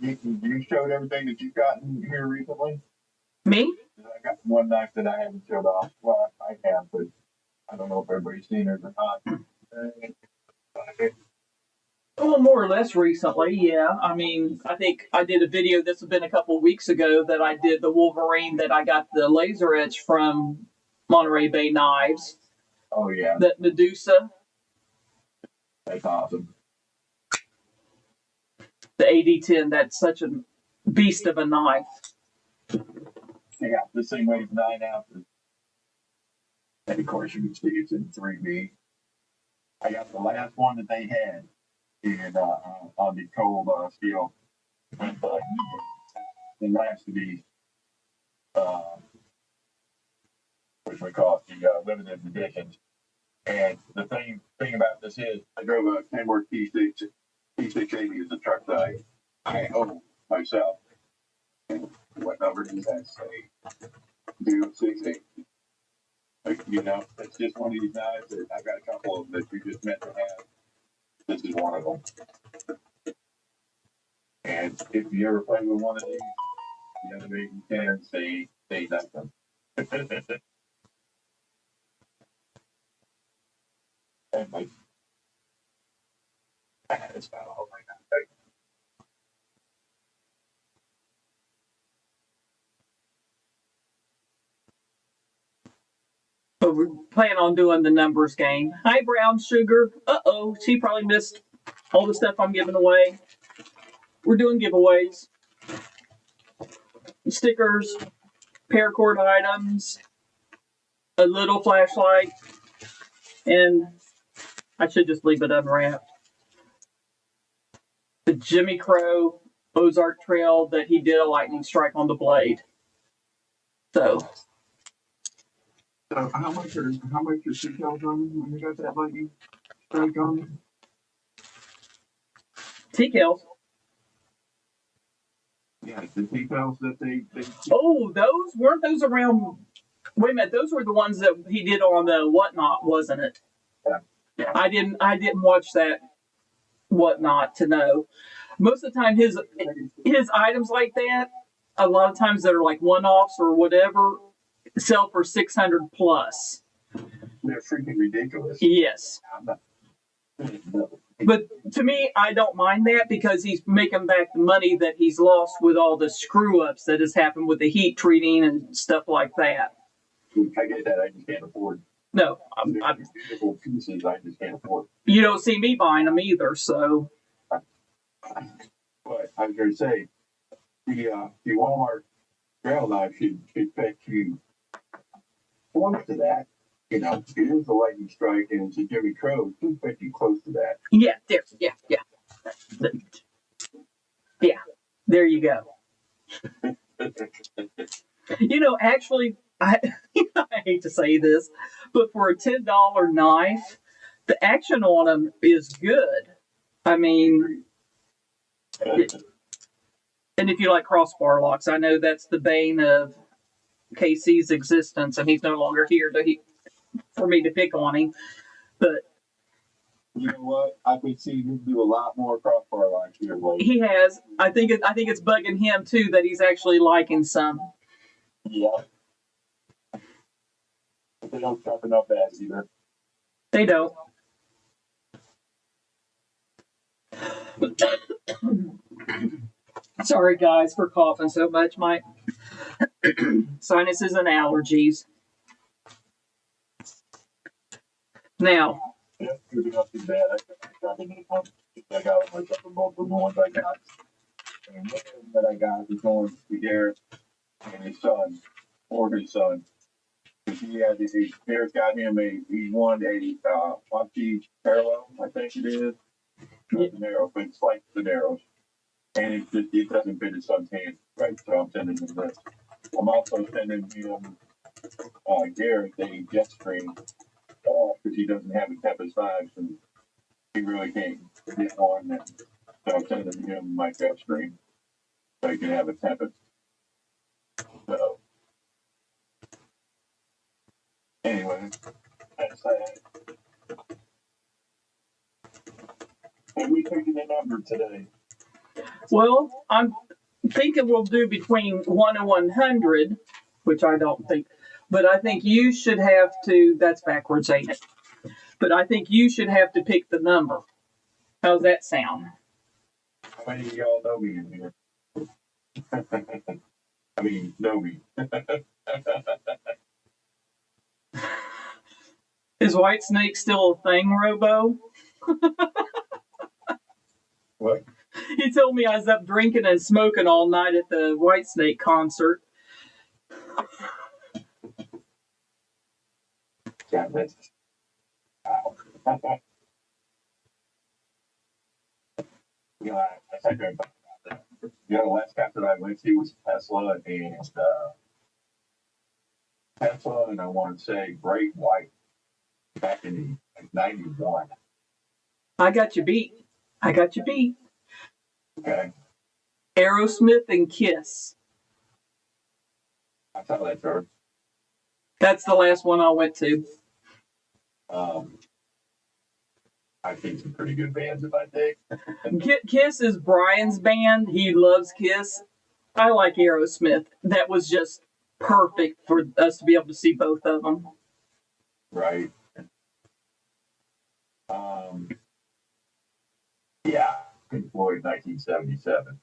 you showed everything that you've gotten here recently? Me? I got one knife that I haven't showed off. Well, I have, but I don't know if everybody's seen it or not. Well, more or less recently, yeah. I mean, I think I did a video, this has been a couple of weeks ago, that I did the Wolverine that I got the laser etch from Monterey Bay Knives. Oh, yeah. That Medusa. That's awesome. The AD-10, that's such a beast of a knife. Yeah, this thing weighs 9 ounces. And of course, you can see it's in 3B. I got the last one that they had in on the cold steel. It last to be, which we call it the limited editions. And the thing about this is, I drove a Kenworth T680 as a truck size, I owe myself. What number does that say? 068. Like, you know, it's just one of these knives that I've got a couple of them that you just meant to have. This is one of them. And if you ever play with one of these, the other way you can say nothing. And like, it's about all I got. But we're planning on doing the numbers game. Hi, Brown Sugar. Uh-oh, she probably missed all the stuff I'm giving away. We're doing giveaways. Stickers, paracord items, a little flashlight, and I should just leave it unwrapped. The Jimmy Crow Ozark Trail that he did a lightning strike on the blade. So how much are seatbelts on when you got that lightning strike on? TKLs. Yeah, the seatbelts that they Oh, those weren't those around. Wait a minute, those were the ones that he did on the Whatnot, wasn't it? Yeah. I didn't watch that Whatnot to know. Most of the time, his items like that, a lot of times that are like one-offs or whatever, sell for 600 plus. they're freaking ridiculous. Yes. No. But to me, I don't mind that because he's making back the money that he's lost with all the screw ups that has happened with the heat treating and stuff like that. I get that. I just can't afford. No, They're beautiful pieces. I just can't afford. you don't see me buying them either. So, But I was going to say, the Walmart trail knife should fetch you close to that. You know, it is a lightning strike and it's a Jimmy Crow. It should fetch you close to that. yeah, there you go. Actually, I hate to say this, but for a $10 knife, the action on them is good. I mean, and if you like crossbar locks, I know that's the bane of KC's existence, and he's no longer here for me to pick on him. But you know what? I could see him do a lot more crossbar locks here lately. he has. I think it's bugging him too that he's actually liking some. Yeah. But they don't sharpen up as either. They don't. Sorry, guys, for coughing so much. My sinuses and allergies. Now, Yeah, it's not too bad. I got myself both of the ones I got. And one that I got is going to Garrett and his son, or his son. Garrett's got him he won a Monkey parallel, I think it is. Not the narrow, but it's like the narrows. And it doesn't fit his son's hand, right? So I'm sending him this. I'm also sending him Garrett a jet stream because he doesn't have a Tempest 5, and he really can't get on that. So I'm sending him my jet stream so he can have a Tempest. So anyway, that's that. And we taking a number today. well, I'm thinking we'll do between 1 and 100, which I don't think, but I think you should have to. That's backwards, ain't it? But I think you should have to pick the number. How's that sound? How many of y'all know me in here? I mean, know me. Is White Snake still a thing, Robo? What? He told me I was up drinking and smoking all night at the White Snake concert. Yeah, that's. Wow. I think I about that. The last concert I went to was Tesla and I want to say Bright White back in like 91. I got you beat. Okay. Aerosmith and Kiss. I saw that chart. That's the last one I went to. I've seen some pretty good bands in my day. Kiss is Brian's band. He loves Kiss. I like Aerosmith. That was just perfect for us to be able to see both of them. Right. Yeah, Pink Floyd, 1977.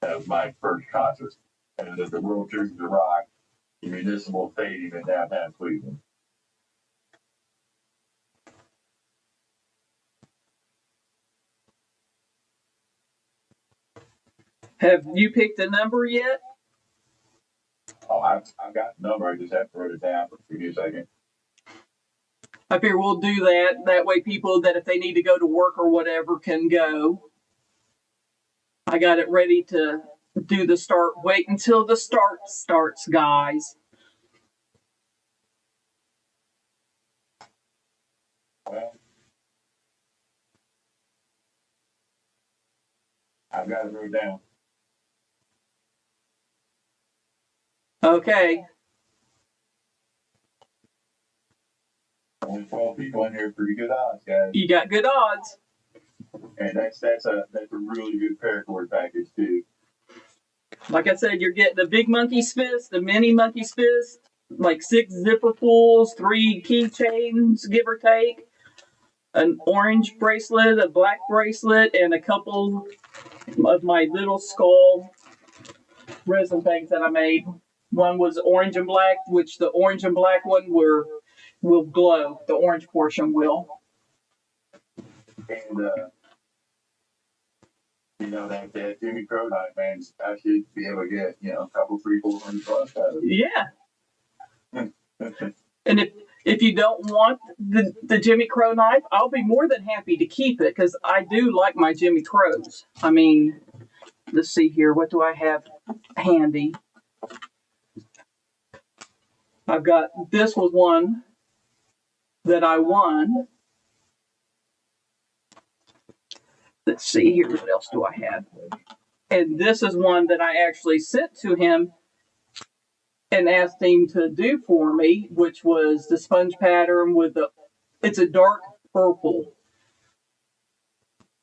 That was my first concert. And it was the World Series of Rock, the Municipal Stadium in downtown Cleveland. Have you picked a number yet? Oh, I've got the number. I just have to write it down. Give me a second. I figure we'll do that. That way people that if they need to go to work or whatever can go. I got it ready to do the start. Wait until the start starts, guys. Well, I've got it wrote down. Okay. Only 12 people in here, pretty good odds, guys. You got good odds. And that's a really good paracord package too. Like I said, you're getting a big monkey's fist, a mini monkey's fist, like 6 zipper pulls, 3 keychains, give or take, an orange bracelet, a black bracelet, and a couple of my little skull resin things that I made. One was orange and black, which the orange and black one will glow. The orange portion will. And you know that Jimmy Crow knife, man, I should be able to get a couple, $300-400 out of it. Yeah. And if you don't want the Jimmy Crow knife, I'll be more than happy to keep it because I do like my Jimmy Crows. I mean, let's see here. What do I have handy? I've got, this was one that I won. Let's see here. What else do I have? And this is one that I actually sent to him and asked him to do for me, which was the sponge pattern with it's a dark purple.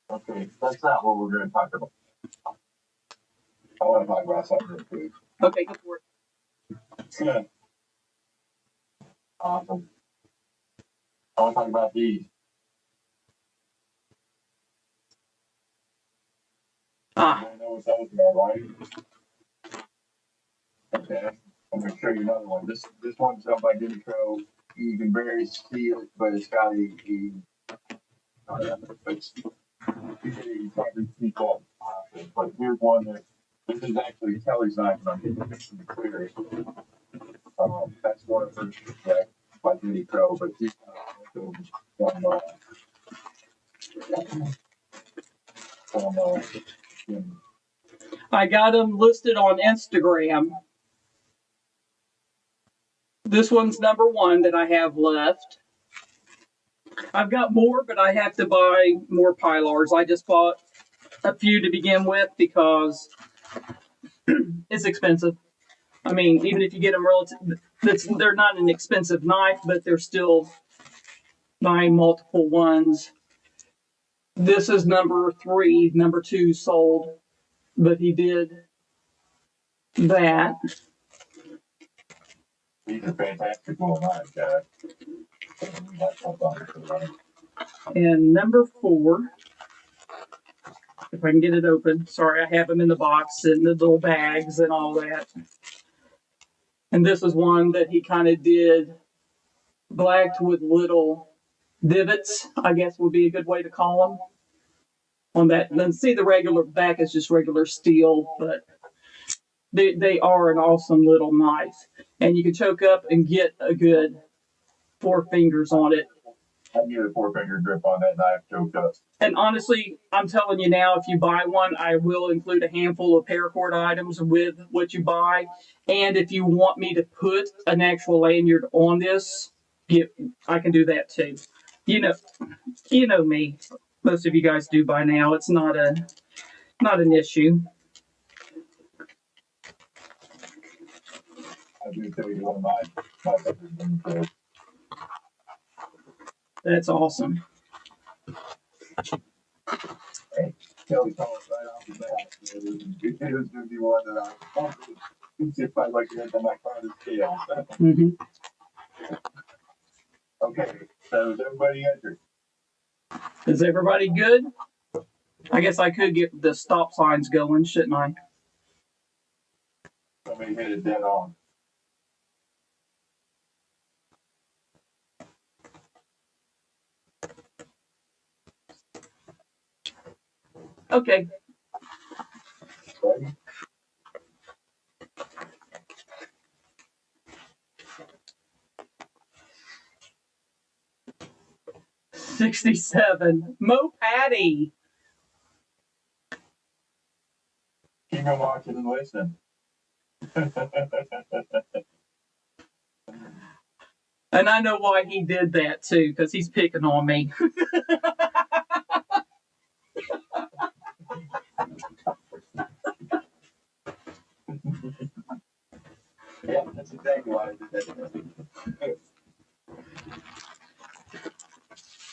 Okay, that's not what we're going to talk about. I want to talk about something real quick. Okay, go for it. Yeah. Awesome. I want to talk about these. Ah. I know what those are, right? Okay. I'm going to show you another one. This one's done by Jimmy Crow. You can barely see it, but it's got but here's one that this is actually Kelly's knife, and I'm getting this to be clear. That's one of her by Jimmy Crow, but these I got them listed on Instagram. This one's number 1 that I have left. I've got more, but I have to buy more Pylars. I just bought a few to begin with because it's expensive. I mean, even if you get them they're not an expensive knife, but they're still buying multiple ones. This is number 3, number 2 sold, but he did that. These are fantastic little knives, guys. And number 4, if I can get it open. Sorry, I have them in the box and the little bags and all that. And this is one that he kind of did blacked with little divots, I guess would be a good way to call them. On that, and then see the regular back is just regular steel, but they are an awesome little knife. And you can choke up and get a good 4 fingers on it. I can get a 4-finger grip on that knife choked up. And honestly, I'm telling you now, if you buy one, I will include a handful of paracord items with what you buy. And if you want me to put an actual lanyard on this, I can do that too. You know me. Most of you guys do by now. It's not an issue. going to tell you one of my favorite. That's awesome. Hey, Kelly called right off the bat. It was going to be one that I was if I like to hit on my father's scale. Mm-hmm. Okay, so is everybody entered? Is everybody good? I guess I could get the stop signs going, shouldn't I? Somebody hit it dead on. Okay. Ready? $67. Mo Patty. Keep on watching and listening. And I know why he did that too, because he's picking on me. Yeah, that's exactly why I did that.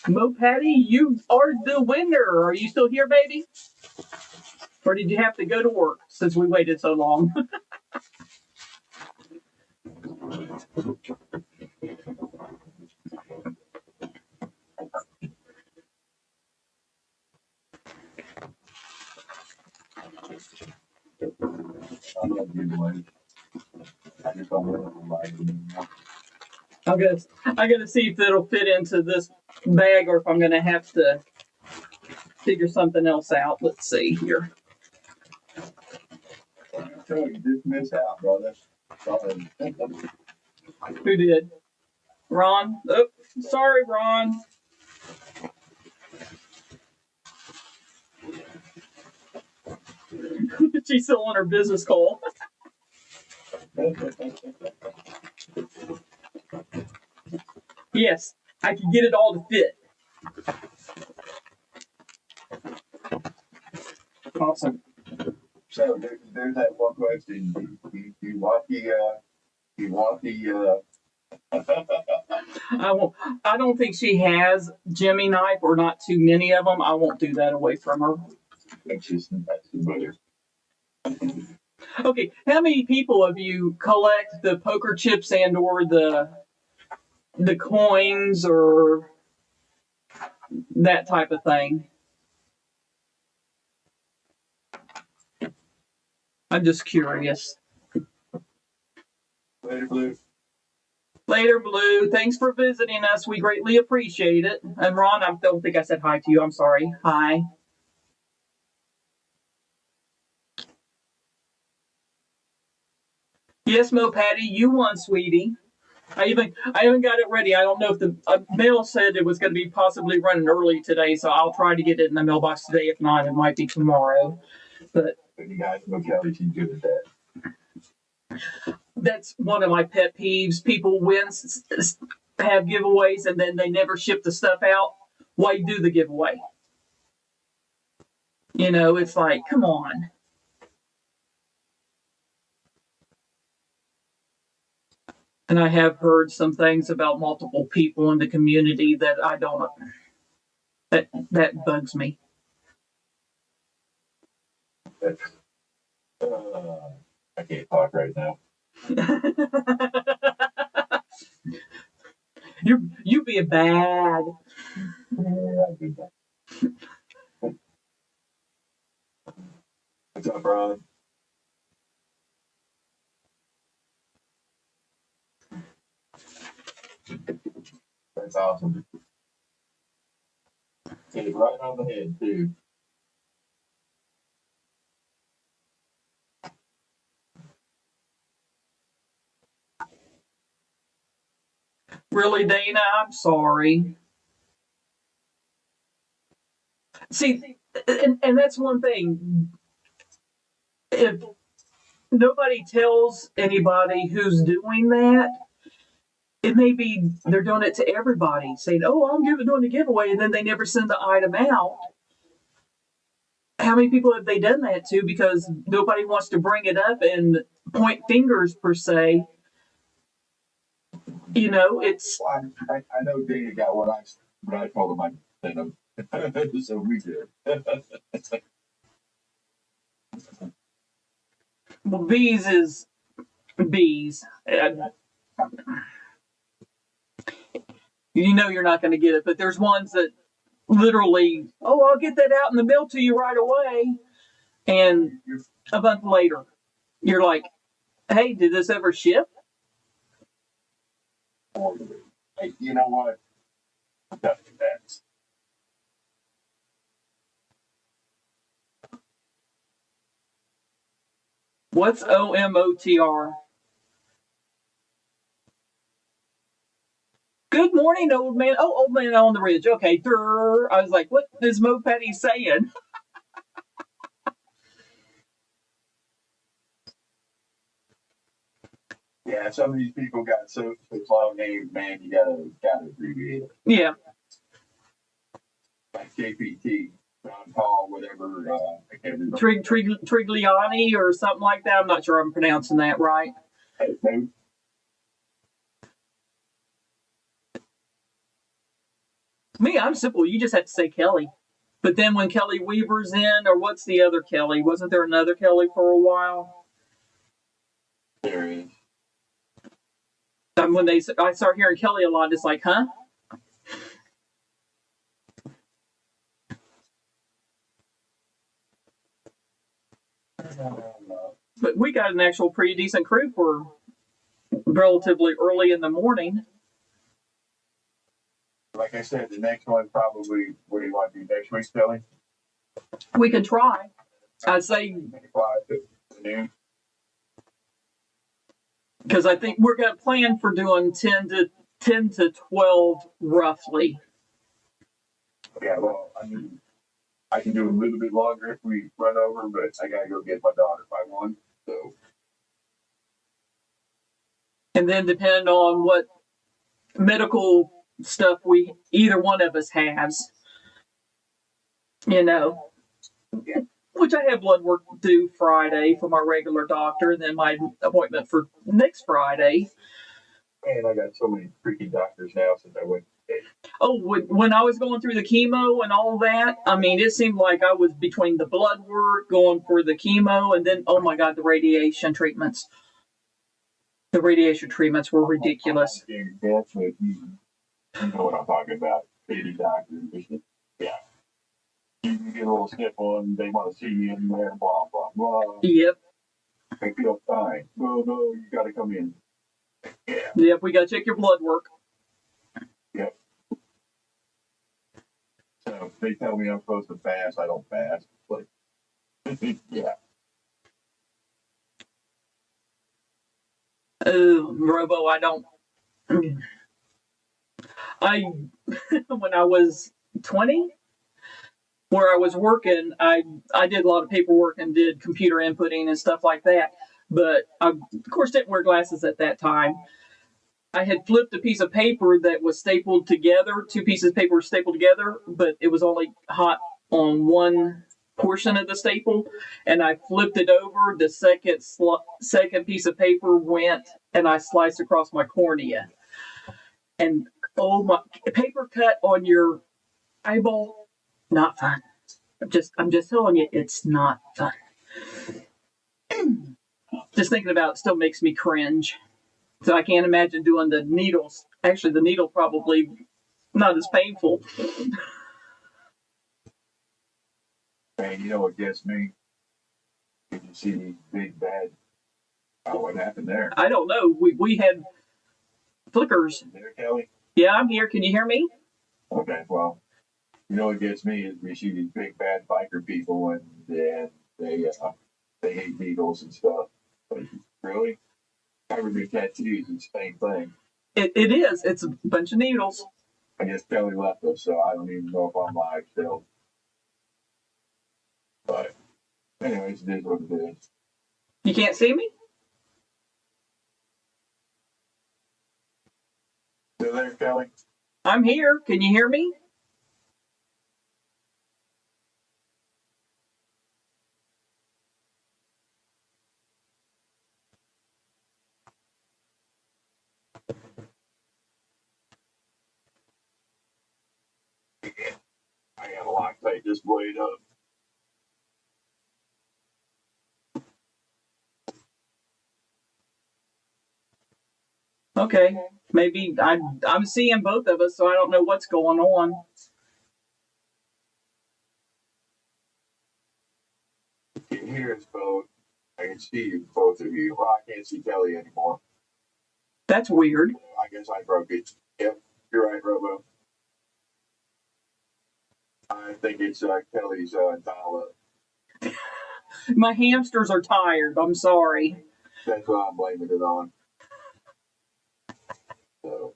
Mo Patty, you are the winner. Are you still here, baby? Or did you have to go to work since we waited so long? I love giveaways. I just don't want to lie to them. I gotta see if it'll fit into this bag or if I'm gonna have to figure something else out. Let's see here. I tell you, just miss out, brother. Sorry. Who did? Ron? Oh, sorry, Ron. She's still on her business call. Yes, I can get it all to fit. Awesome. So there's that one question. You want the I don't think she has Jimmy knife or not too many of them. I won't do that away from her. that's the better. Okay, how many people of you collect the poker chips and or the coins or that type of thing? I'm just curious. Later, Blue. Later, Blue. Thanks for visiting us. We greatly appreciate it. And Ron, I don't think I said hi to you. I'm sorry. Hi. Yes, Mo Patty, you won, sweetie. I even got it ready. I don't know if the mail said it was going to be possibly running early today, so I'll try to get it in the mailbox today. If not, it might be tomorrow. But You guys know Kelly, she's good at that. that's one of my pet peeves. People have giveaways and then they never ship the stuff out. Why do the giveaway? You know, it's like, come on. And I have heard some things about multiple people in the community that I don't. That bugs me. That's, I can't talk right now. You be a bad. Yeah, I do that. What's up, Ron? That's awesome. Hit it right on the head, too. Really, Dana? I'm sorry. See, and that's one thing. If nobody tells anybody who's doing that, it may be they're doing it to everybody, saying, "Oh, I'm doing a giveaway," and then they never send the item out. How many people have they done that to? Because nobody wants to bring it up and point fingers per se. You know, it's Well, I know Dana got what I told him I sent him. So we did. well, bees is bees. You know you're not going to get it, but there's ones that literally, oh, I'll get that out in the mail to you right away, and a month later, you're like, hey, did this ever ship? Hey, you know what? That's What's OMOTR? Good morning, old man. Oh, old man on the ridge. Okay. I was like, what is Mo Petty saying? yeah. Some of these people got so long names, man. You gotta abbreviate it. Yeah. Like KPT, Ron Paul, whatever. I can't remember. Trigliani or something like that. I'm not sure I'm pronouncing that right. Me, I'm simple. You just have to say Kelly. But then when Kelly Weaver's in, or what's the other Kelly? Wasn't there another Kelly for a while? There is. And when I start hearing Kelly a lot, it's like, huh? But we got an actual pretty decent crew for relatively early in the morning. Like I said, the next one probably, what do you want to do next week, Kelly? We could try. I'd say, because I think we're going to plan for doing 10 to 12 roughly. Yeah, well, I mean, I can do a little bit longer if we run over, but I gotta go get my daughter by 1. So. And then depending on what medical stuff either one of us has, you know. Yeah. Which I have blood work due Friday for my regular doctor, and then my appointment for next Friday. And I got so many freaking doctors now since I went. Oh, when I was going through the chemo and all that, I mean, it seemed like I was between the blood work, going for the chemo, and then, oh my God, the radiation treatments. The radiation treatments were ridiculous. You know what I'm talking about. 80 doctors. Yeah. You can get a little sniff on, they want to see you in there, blah, blah, blah. Yep. I feel fine. Well, no, you got to come in. Yeah. Yep, we got to check your blood work. Yep. So they tell me I'm supposed to fast. I don't fast. Like, yeah. Robo, I don't. When I was 20, where I was working, I did a lot of paperwork and did computer inputting and stuff like that. But I, of course, didn't wear glasses at that time. I had flipped a piece of paper that was stapled together. 2 pieces of paper were stapled together, but it was only hot on one portion of the staple. And I flipped it over. The second piece of paper went, and I sliced across my cornea. And oh my, paper cut on your eyeball, not fun. I'm just telling you, it's not fun. Just thinking about it still makes me cringe. So I can't imagine doing the needles. Actually, the needle probably not as painful. Man, you know what gets me? Did you see these big bad? What happened there? I don't know. We had flickers. There, Kelly? Yeah, I'm here. Can you hear me? Okay, well, you know what gets me is we see these big bad biker people and they hate needles and stuff. But really? Covered their tattoos, it's the same thing. It is. It's a bunch of needles. I guess Kelly left us, so I don't even know if I'm live still. But anyways, it is what it is. You can't see me? Still there, Kelly? I'm here. Can you hear me? make this blade up. Okay, maybe I'm seeing both of us, so I don't know what's going on. You can hear us both. I can see you, both of you. Well, I can't see Kelly anymore. That's weird. I guess I broke it. Yep, you're right, Robo. I think it's Kelly's dial-up. My hamsters are tired. I'm sorry. That's what I'm blaming it on. So,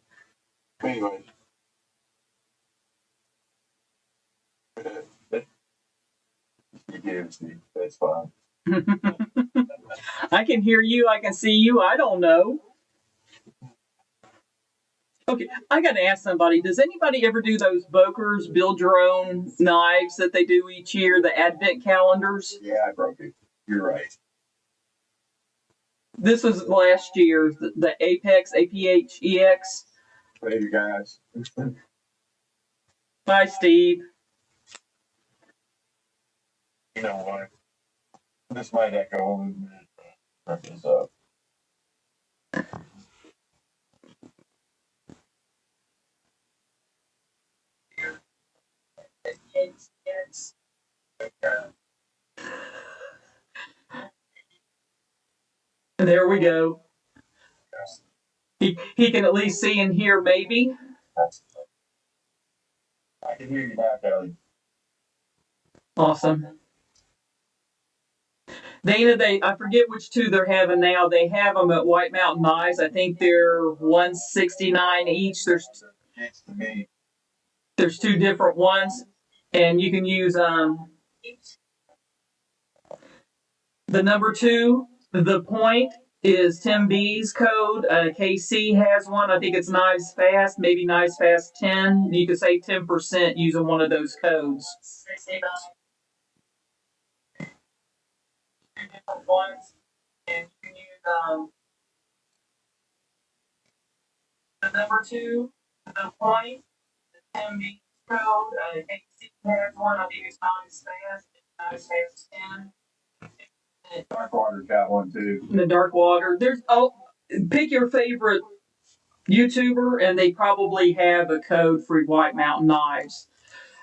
anyways. You can see. That's fine. I can hear you. I can see you. I don't know. Okay, I got to ask somebody. Does anybody ever do those Bokers build your own knives that they do each year, the advent calendars? Yeah, I broke it. You're right. This was last year, the Apex, APHEX. Later, guys. Bye, Steve. You know what? This might echo a little bit. Wrap this up. There we go. He can at least see and hear, maybe. I can hear you now, Kelly. Awesome. Dana, I forget which two they're having now. They have them at White Mountain Knives. I think they're $169 each. There's two different ones, and you can use the number 2. The point is Tim B's code. KC has one. I think it's Knives Fast, maybe Knives Fast 10. You could save 10% using one of those codes. Different ones, and you can use the number 2, the point, the MB code. KC has one. I think it's Knives Fast. Knives Fast 10. Dark Water's got one too. The Dark Water. Pick your favorite YouTuber, and they probably have a code for White Mountain Knives.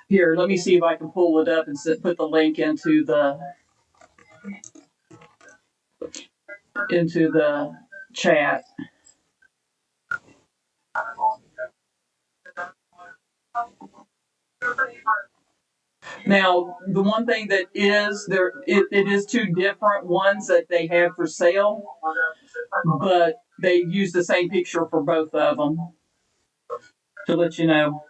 Here, let me see if I can pull it up and put the link into the chat. Now, the one thing that is there, it is 2 different ones that they have for sale, but they use the same picture for both of them, to let you know.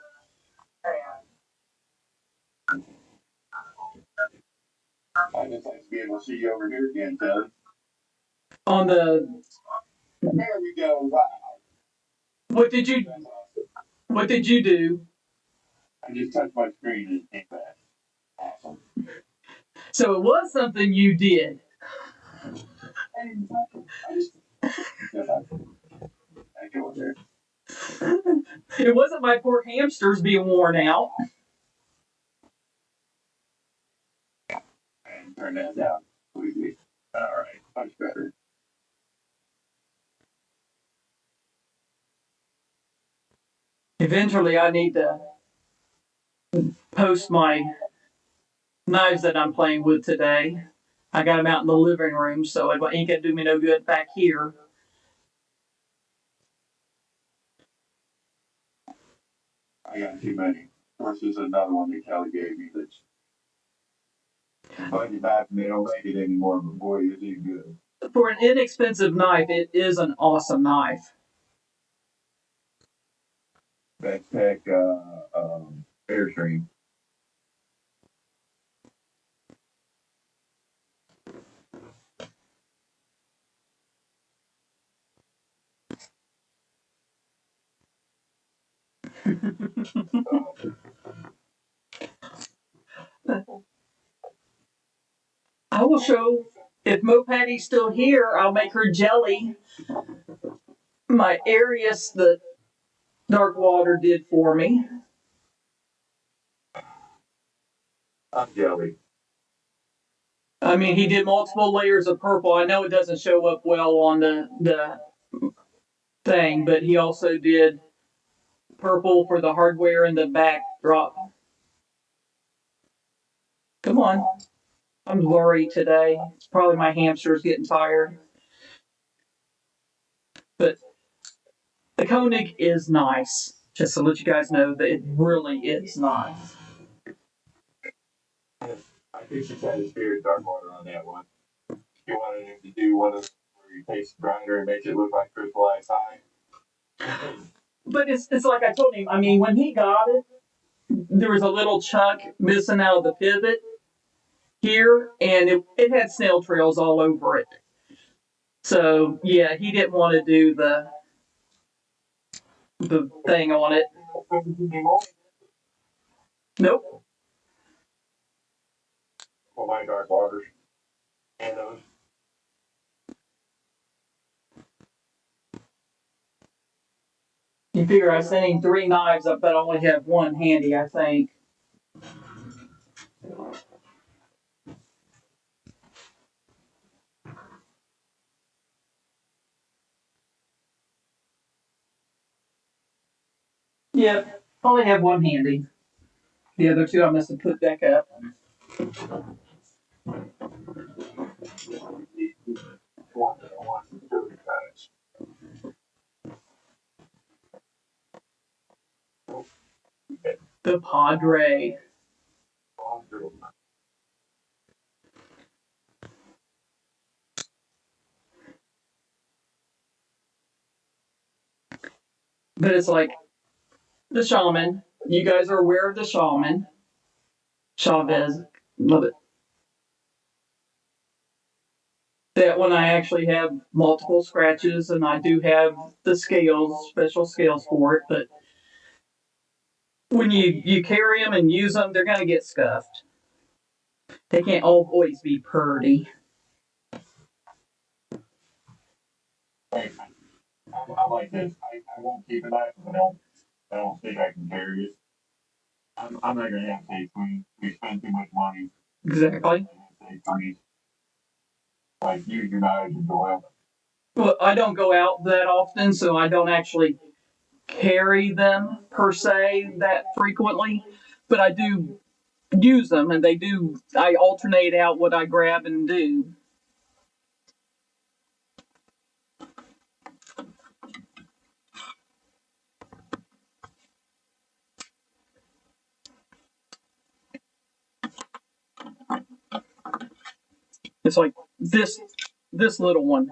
I just like to be able to see you over here again, Kelly. On the. There we go. Wow. What did you do? I just touched my screen and it came back. Awesome. So it was something you did. It wasn't my poor hamsters being worn out. And turn that down completely. All right, much better. Eventually, I need to post my knives that I'm playing with today. I got them out in the living room, so it ain't gonna do me no good back here. I got too many. Of course, there's another one that Kelly gave me that's budget knife and they don't make it anymore, but boy, is it good. For an inexpensive knife, it is an awesome knife. That's Tech Airstream. I will show, if Mo Patty's still here, I'll make her jelly. My Arius that Dark Water did for me. I'm jelly. I mean, he did multiple layers of purple. I know it doesn't show up well on the thing, but he also did purple for the hardware and the backdrop. Come on. I'm worried today. It's probably my hamster's getting tired. But the Koenig is nice. Just to let you guys know that it really is nice. I think she had a spirit dark water on that one. She wanted him to do one of where he takes the grinder and makes it look like crystallized high. But it's like I told him, I mean, when he got it, there was a little chunk missing out of the pivot here, and it had snail trails all over it. So yeah, he didn't want to do the thing on it. Nope. Well, my dark waters. And those. You figure I sent him 3 knives, but I only have one handy, I think. Yep, only have one handy. The other 2 I must have put back up. The Padre. But it's like the shaman. You guys are aware of the shaman. Chavez. Love it. That one I actually have multiple scratches, and I do have the scales, special scales for it, but when you carry them and use them, they're going to get scuffed. They can't always be purty. I like this. I won't keep it. I don't think I can carry it. I'm not gonna have to. We spend too much money. Exactly. Like you're not as enjoyable. Well, I don't go out that often, so I don't actually carry them per se that frequently, but I do use them, and I alternate out what I grab and do. It's like this little one.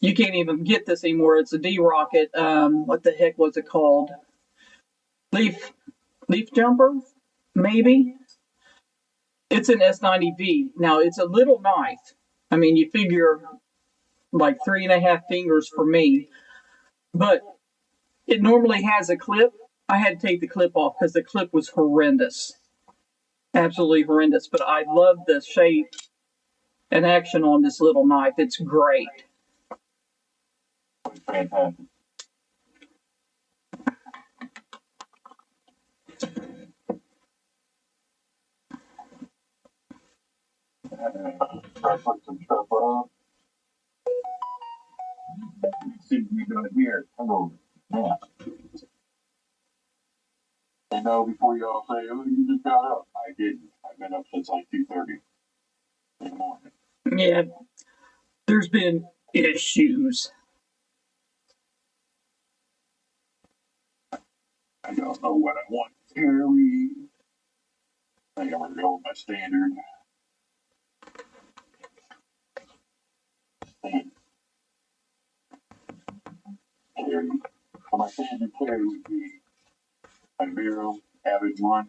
You can't even get this anymore. It's a D Rocket. What the heck was it called? Leaf jumper, maybe. It's an S90V. Now it's a little knife. I mean, you figure like 3.5 fingers for me, but it normally has a clip. I had to take the clip off because the clip was horrendous, absolutely horrendous. But I love the shape and action on this little knife. It's great. Fantastic. I put some stuff up. See me doing it here. Hello. Yeah. And know before y'all say, oh, you just got up. I didn't. I've been up since like 2:30 in the morning. Yeah, there's been issues. I don't know what I want to carry. I think I'm gonna go with my standard. Carry. So my standard carry would be a Vero Average 1,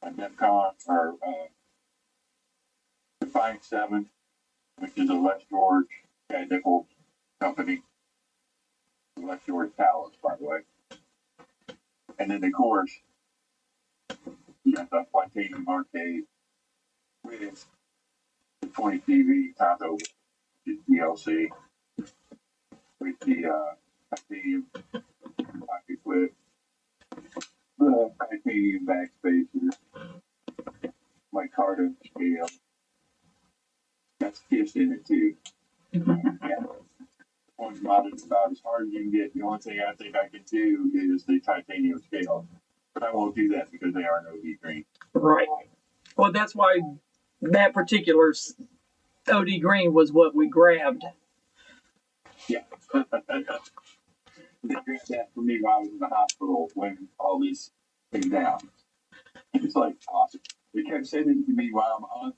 a Defcon, or Defiant 7, which is a Les George Nichols company. Les George Palace, by the way. And then, of course, you got the Titanium Arcade with the 20 TV Taco DLC with the titanium pocket clip, the titanium backspacers, my Carter scale. Got skiffs in it too. Yeah. One about it about as hard as you can get. The only thing I think I can do is the titanium scale. But I won't do that because they are no OD green. Right. Well, that's why that particular OD green was what we grabbed. Yeah. They grabbed that for me while I was in the hospital when all these came down. It's like awesome. They kept sending it to me while I'm on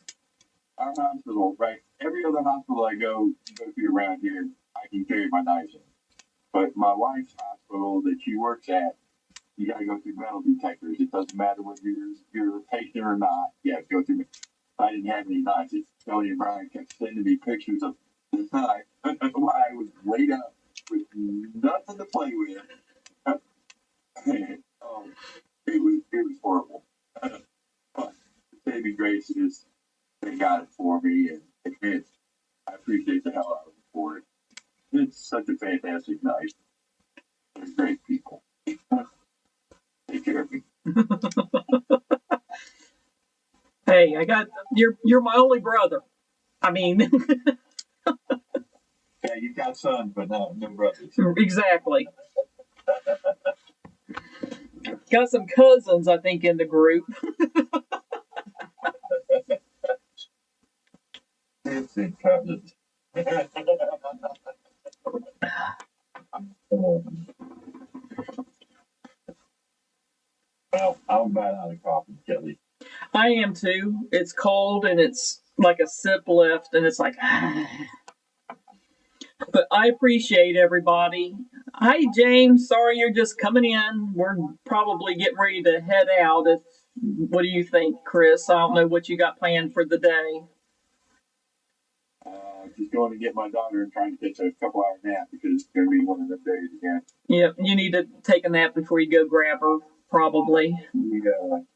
our hospital, right? Every other hospital I go to around here, I can carry my knives in. But my wife's hospital that she works at, you got to go through metal detectors. It doesn't matter whether you're a patient or not. You have to go through. I didn't have any knives. Tony and Brian kept sending me pictures of this knife while I was laid up with nothing to play with. It was horrible. But the saving grace is they got it for me, and I appreciate the hell out of it for it. It's such a fantastic night. They're great people. Take care of me. Hey, you're my only brother. I mean, Yeah, you've got sons, but no brothers. exactly. Got some cousins, I think, in the group. Distant cousins. Well, I'm about out of coffee, Kelly. I am too. It's cold and it's like a sip left, and it's like, but I appreciate everybody. Hi, James. Sorry you're just coming in. We're probably getting ready to head out. What do you think, Chris? I don't know what you got planned for the day. Just going to get my daughter and trying to catch a couple hour nap because it's going to be one of the days again. Yep, you need to take a nap before you go grab her, probably. The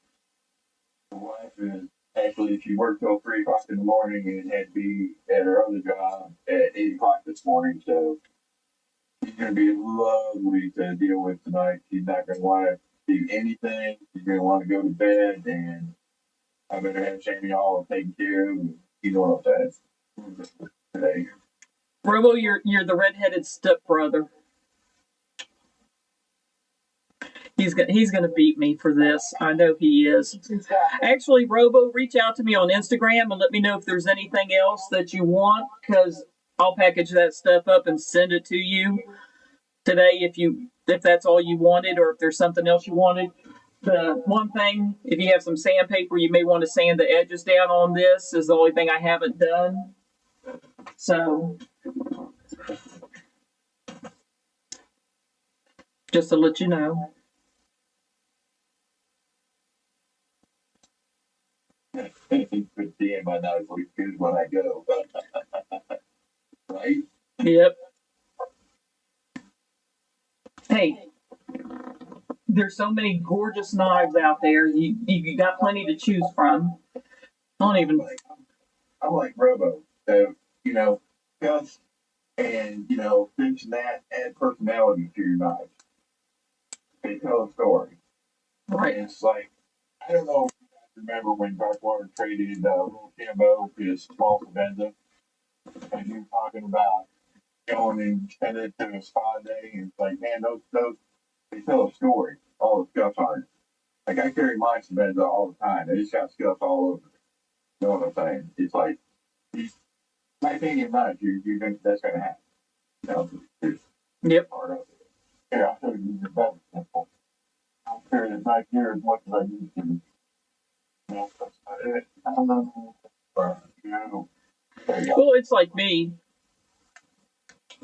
wife is actually, she worked till 3 o'clock in the morning and had to be at her other job at 8 o'clock this morning. So she's going to be lovely to deal with tonight. She's not going to want to do anything. She's going to want to go to bed, and I better have Jamie all taken care of. You know what I'm saying? Today. Robo, you're the redheaded stepbrother. He's gonna beat me for this. I know he is. Actually, Robo, reach out to me on Instagram and let me know if there's anything else that you want, because I'll package that stuff up and send it to you today if that's all you wanted, or if there's something else you wanted. The one thing, if you have some sandpaper, you may want to sand the edges down on this, is the only thing I haven't done. So, just to let you know. Damn, my nose looks good when I go. Right? Yep. Hey, there's so many gorgeous knives out there. You got plenty to choose from. I'm like Robo. So, Gus and, mention that, add personality to your knife. They tell a story. right. And it's like, I don't know if you guys remember when Darkwater traded Little Kimbo for his small Sabenza, and you were talking about going and spending it to a spa day, and it's like, man, those they tell a story. All the scuffs on it. Like, I carry my Sabenza all the time. They just got scuffs all over it. You know what I'm saying? It's like, titanium knife, that's gonna happen. It's Yep. part of it. Yeah, I should use it better simple. I'll carry the knife here as much as I need to. That's not it. I don't know. There you go. Well, it's like me.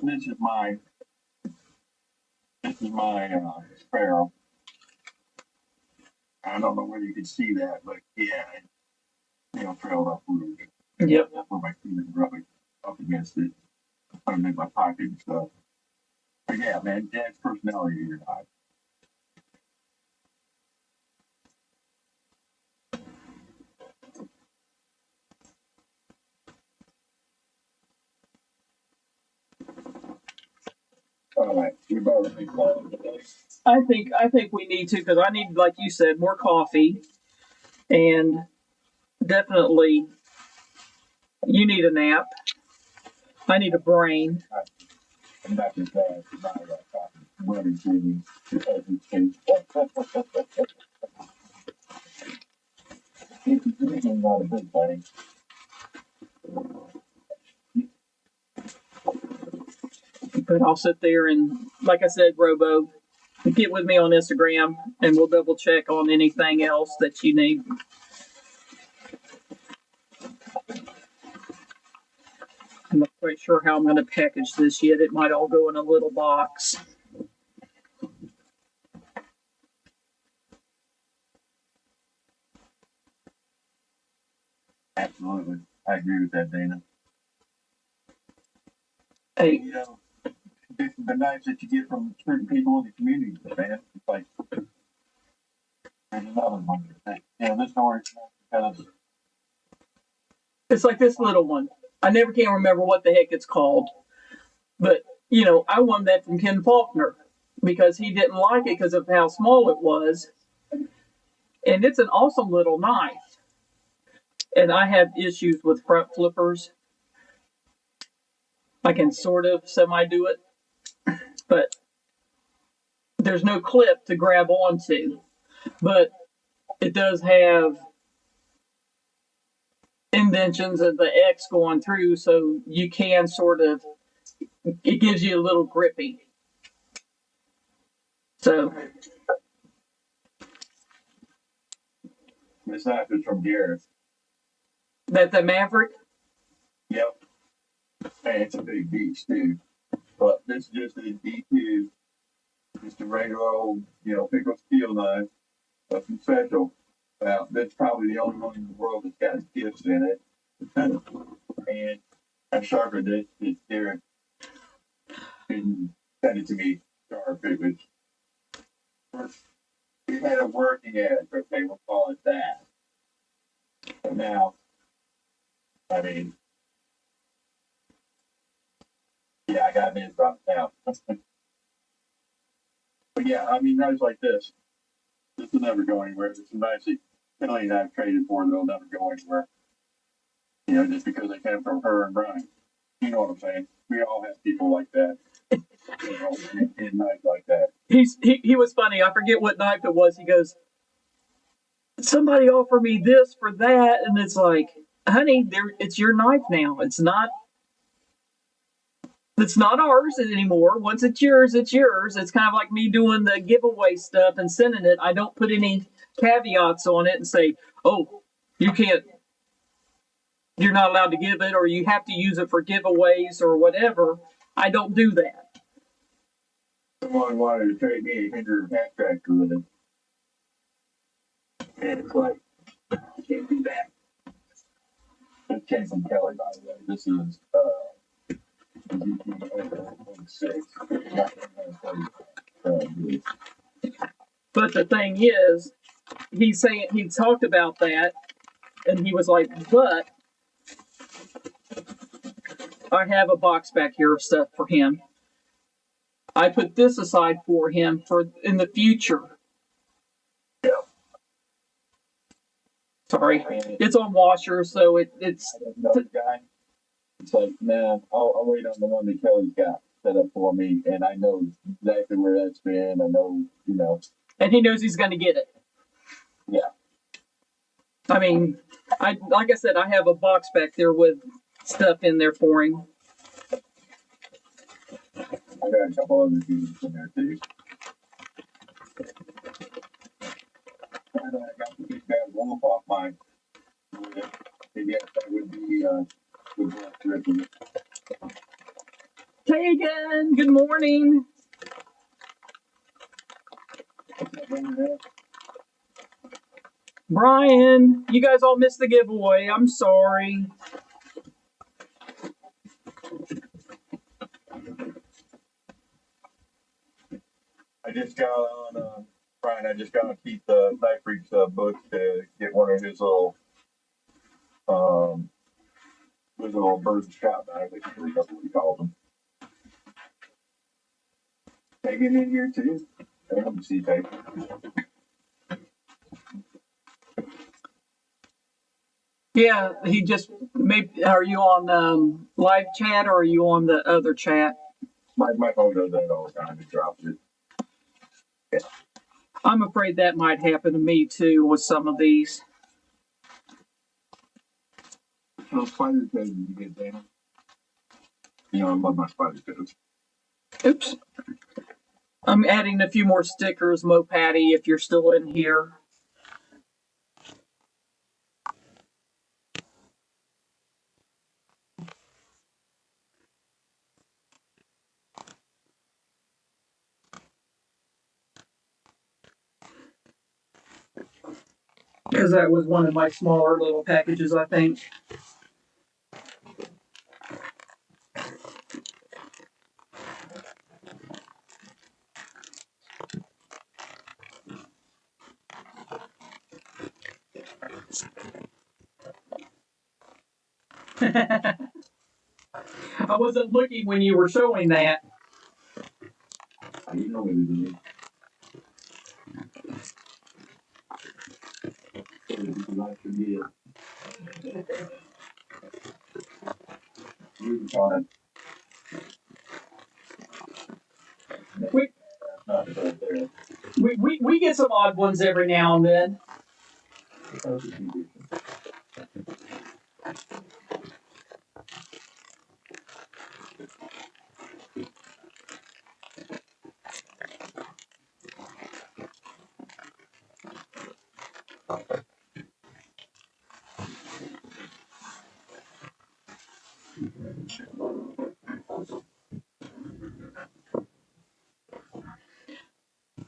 This is my sparrow. I don't know whether you can see that, but yeah, trailed up really good. Yep. That's where my feet are rubbing up against it. Put them in my pocket and stuff. But yeah, man, Dad's personality in your eye. All right, we've already called today. I think we need to, because I need, like you said, more coffee, and definitely you need a nap. I need a brain. I'm not just bad. I'm not about talking money to me. It's not a big thing. But I'll sit there and, like I said, Robo, get with me on Instagram, and we'll double check on anything else that you need. I'm not quite sure how I'm going to package this yet. It might all go in a little box. Absolutely. I agree with that, Dana. Hey, You know, it's the nights that you get from certain people in the community, man. It's like, there's another one. This orange, because it's like this little one. I never can remember what the heck it's called. But, I won that from Ken Faulkner because he didn't like it because of how small it was. And it's an awesome little knife. And I have issues with front flippers. I can sort of semi do it, but there's no clip to grab onto. But it does have indentions of the X going through, so you can sort of, it gives you a little grippy. So this knife is from Gareth. that's the Maverick. Yep. And it's a big beast, too. But this is just a D2, just a regular old, pickle steel knife. Nothing special. Well, that's probably the only one in the world that's got gifts in it. And I sharpened it. It's Derek. Didn't send it to me sharp. It had a working edge, okay, we'll call it that. But now, I mean, yeah, I got it dropped out. But yeah, I mean, knives like this will never go anywhere. There's some knives that Kelly and I've traded for, they'll never go anywhere. Just because they came from her and Brian. You know what I'm saying? We all have people like that. In knives like that. He was funny. I forget what knife it was. He goes, somebody offered me this for that, and it's like, honey, it's your knife now. It's not ours anymore. Once it's yours, it's yours. It's kind of like me doing the giveaway stuff and sending it. I don't put any caveats on it and say, oh, you're not allowed to give it, or you have to use it for giveaways or whatever. I don't do that. Someone wanted to trade me a Hinder hat tractor with it. And it's like, I can't do that. It came from Kelly, by the way. This is, But the thing is, he talked about that, and he was like, but I have a box back here of stuff for him. I put this aside for him for in the future. Yeah. Sorry, it's on washer, so it's. Another guy. It's like, man, I'll wait on the one that Kelly's got set up for me, and I know exactly where that's been. I know, And he knows he's going to get it. Yeah. I mean, like I said, I have a box back there with stuff in there for him. I got a couple other dudes in there too. And I got the big bad wolf off mine. And yes, that would be good luck to Kagan, good morning. Brian, you guys all missed the giveaway. I'm sorry. I just got on, Brian, I just got on Keith Knife Freak's book to get one of his little bird scout knives. I think that's what he calls them. Hanging in here too. WarroomEDC paper. Yeah, he just maybe. Are you on live chat or are you on the other chat? My phone does that all the time. It drops it. Yeah. I'm afraid that might happen to me too with some of these. Those spider codes you get down. You know, I love my spider codes. Oops. I'm adding a few more stickers, Mo Patty, if you're still in here. Because that was one of my smaller little packages, I think. I wasn't looking when you were showing that. You know what it is. I forget. We get some odd ones every now and then.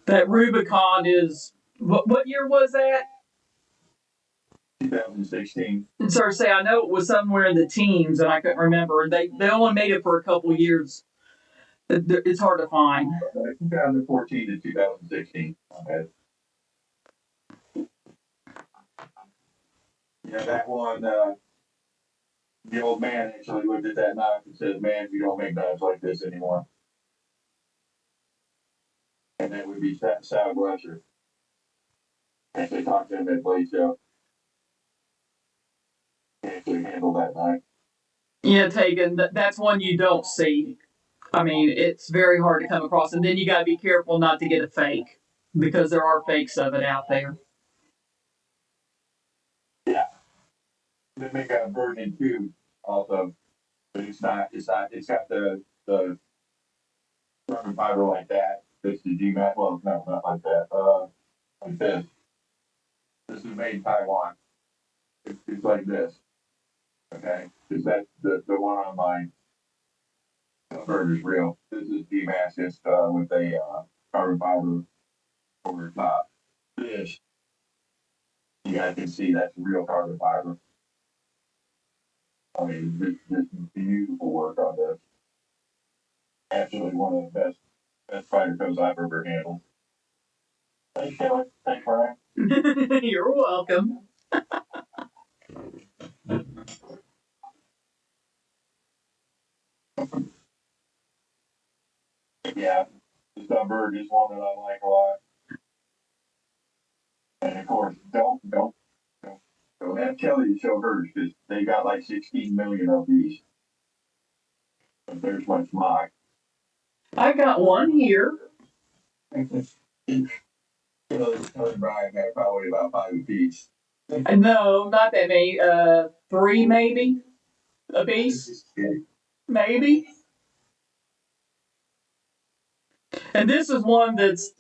That Rubicon is what year was that? 2016. And so say I know it was somewhere in the teens, and I couldn't remember. They only made it for a couple of years. It's hard to find. 2014 to 2016. Okay. Yeah, that one. The old man actually looked at that knife and said, "Man, you don't make knives like this anymore." And that would be Sal Glusher. Actually talked to him at Blade Show. He actually handled that knife. Yeah, Tegan, that's one you don't see. I mean, it's very hard to come across, and then you got to be careful not to get a fake because there are fakes of it out there. Yeah. They make a version 2 also, but it's not. It's got the carbon fiber like that. This is GMAT. Well, no, not like that. Like this. This is made in Taiwan. It's like this. Okay, because that's the one on my burger's real. This is GMAT just with a carbon fiber over the top. This, you guys can see that's real carbon fiber. I mean, this beautiful work on this. Absolutely one of the best fighter codes I've ever handled. Thanks, Kelly. Thanks, Brian. You're welcome. Yeah, this bird is one that I like a lot. And of course, don't have Kelly show hers because they got like 16 million of these. But there's my smock. I got one here. Kelly Brian had probably about 5 apiece. No, not that many. 3 maybe a piece, maybe. And this is one that's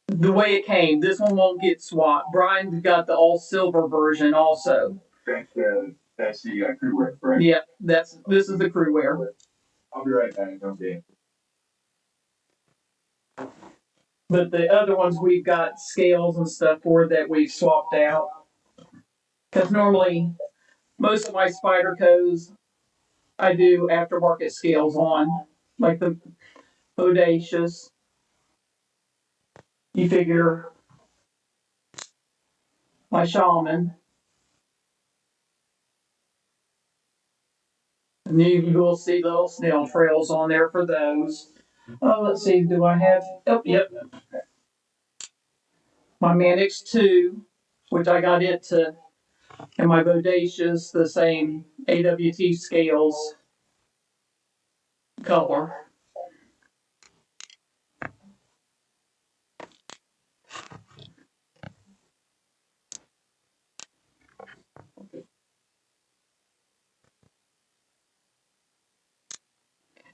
the way it came. This one won't get swapped. Brian's got the all silver version also. That's the crew wear, right? Yeah, this is the crew wear. I'll be right back. Okay. But the other ones we've got scales and stuff for that we've swapped out. Because normally, most of my Spydercos, I do aftermarket scales on, like the Audacious. You figure my Shaman. And you will see little snail trails on there for those. Oh, let's see, do I have, oh, yep. My Mannix 2, which I got it to, and my Bodacious, the same AWT scales color.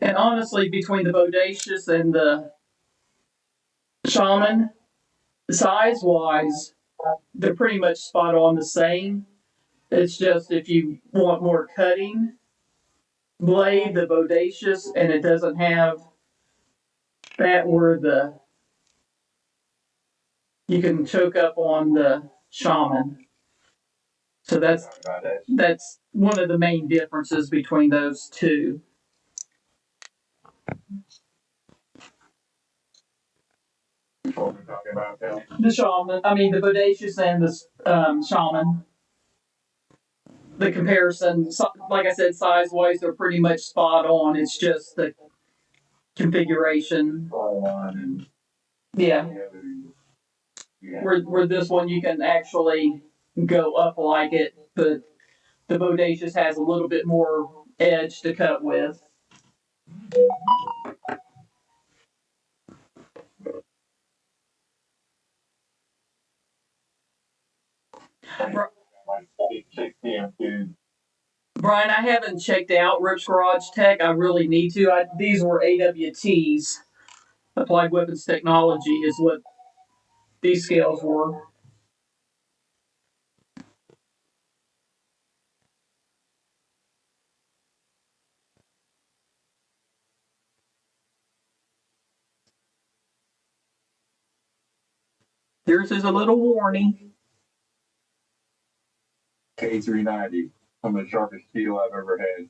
And honestly, between the Bodacious and the Shaman, size wise, they're pretty much spot on the same. It's just if you want more cutting blade, the Bodacious, and it doesn't have that where the you can choke up on the Shaman. So that's one of the main differences between those two. What we're talking about now. The Shaman, I mean the Bodacious and the Shaman. The comparison, like I said, size wise, they're pretty much spot on. It's just the configuration. Yeah. Where this one you can actually go up like it, but the Bodacious has a little bit more edge to cut with. Brian, I haven't checked out Rip's Garage Tech. I really need to. These were AWTs. Applied Weapons Technology is what these scales were. Here's a little warning. K390, some of the sharpest steel I've ever had.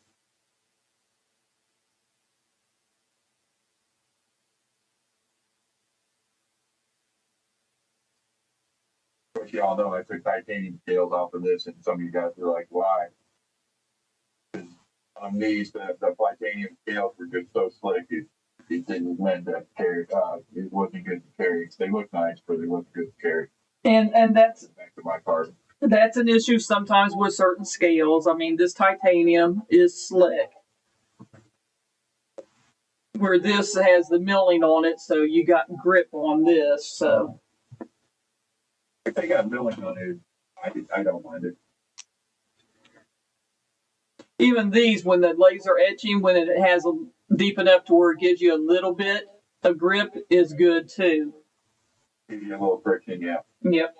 Of course, y'all know I took titanium scales off of this, and some of you guys were like, why? On these, the titanium scales were just so slick, it didn't lend to carry. It wasn't good to carry. They look nice, but they wasn't good to carry. And that's back to my card. That's an issue sometimes with certain scales. I mean, this titanium is slick, where this has the milling on it, so you got grip on this. So if they got milling on it, I don't mind it. Even these, when the laser etching, when it has a deep enough to where it gives you a little bit of grip, is good too. Give you a little friction, yeah. Yep.